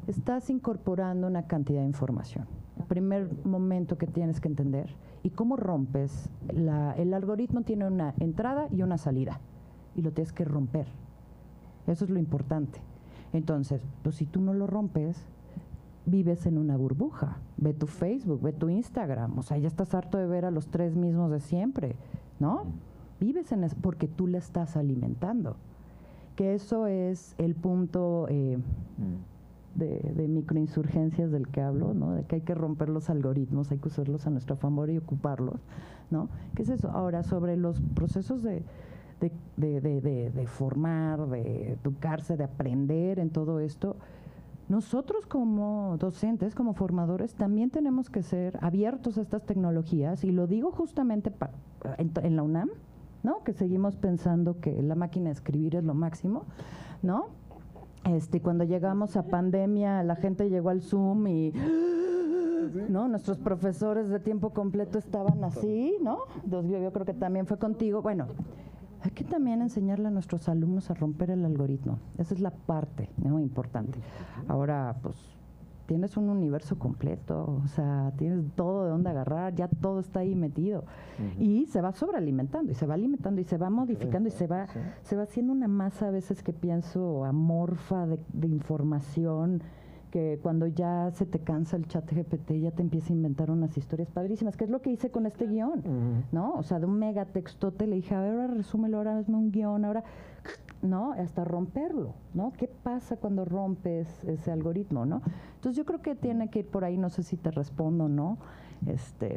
Estás incorporando una cantidad de información. El primer momento que tienes que entender y cómo rompes, el algoritmo tiene una entrada y una salida y lo tienes que romper. Eso es lo importante. Entonces, pues si tú no lo rompes, vives en una burbuja. Ve tu Facebook, ve tu Instagram, o sea, ya estás harto de ver a los tres mismos de siempre, ¿no? Vives en eso porque tú le estás alimentando. Que eso es el punto de microinsurgencias del que hablo, ¿no? De que hay que romper los algoritmos, hay que usarlos a nuestro favor y ocuparlos, ¿no? ¿Qué es eso? Ahora, sobre los procesos de formar, de educarse, de aprender en todo esto, nosotros como docentes, como formadores, también tenemos que ser abiertos a estas tecnologías, y lo digo justamente en la UNAM, ¿no? Que seguimos pensando que la máquina de escribir es lo máximo, ¿no? Cuando llegamos a pandemia, la gente llegó al Zoom y... ¿no? Nuestros profesores de tiempo completo estaban así, ¿no? Entonces, yo creo que también fue contigo. Bueno, hay que también enseñarle a nuestros alumnos a romper el algoritmo. Esa es la parte, ¿no? Importante. Ahora, pues, tienes un universo completo, o sea, tienes todo de dónde agarrar, ya todo está ahí metido. Y se va sobrealimentando, y se va alimentando, y se va modificando, y se va haciendo una masa a veces que pienso amorfa de información, que cuando ya se te cansa el chat GPT ya te empieza a inventar unas historias padrísimas, que es lo que hice con este guión, ¿no? O sea, de un megatextote le dije, a ver, ahora resúmelo, ahora hazme un guión, ahora, ¿no? Hasta romperlo, ¿no? ¿Qué pasa cuando rompes ese algoritmo, no? Entonces yo creo que tiene que ir por ahí, no sé si te respondo o no,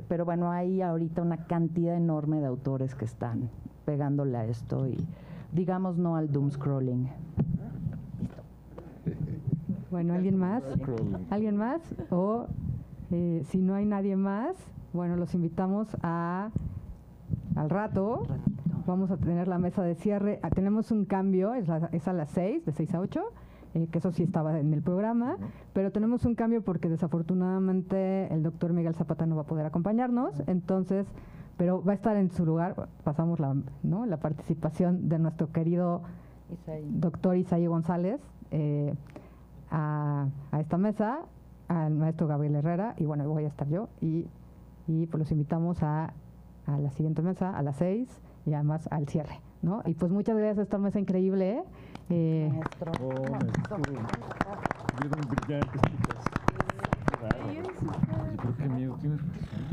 pero bueno, hay ahorita una cantidad enorme de autores que están pegándole a esto y digamos no al doom scrolling. Bueno, ¿alguien más? ¿Alguien más? O si no hay nadie más, bueno, los invitamos al rato. Vamos a tener la mesa de cierre. Tenemos un cambio, es a las 6, de 6 a 8, que eso sí estaba en el programa, pero tenemos un cambio porque desafortunadamente el doctor Miguel Zapata no va a poder acompañarnos, entonces, pero va a estar en su lugar. Pasamos la participación de nuestro querido doctor Isaí González, a esta mesa, al maestro Gabriel Herrera, y bueno, voy a estar yo, y pues los invitamos a la siguiente mesa, a las 6, y además al cierre, ¿no? Y pues muchas gracias a esta mesa increíble, Maestro. Vieron brillantes, chicas. Yo creo que miedo tienes razón.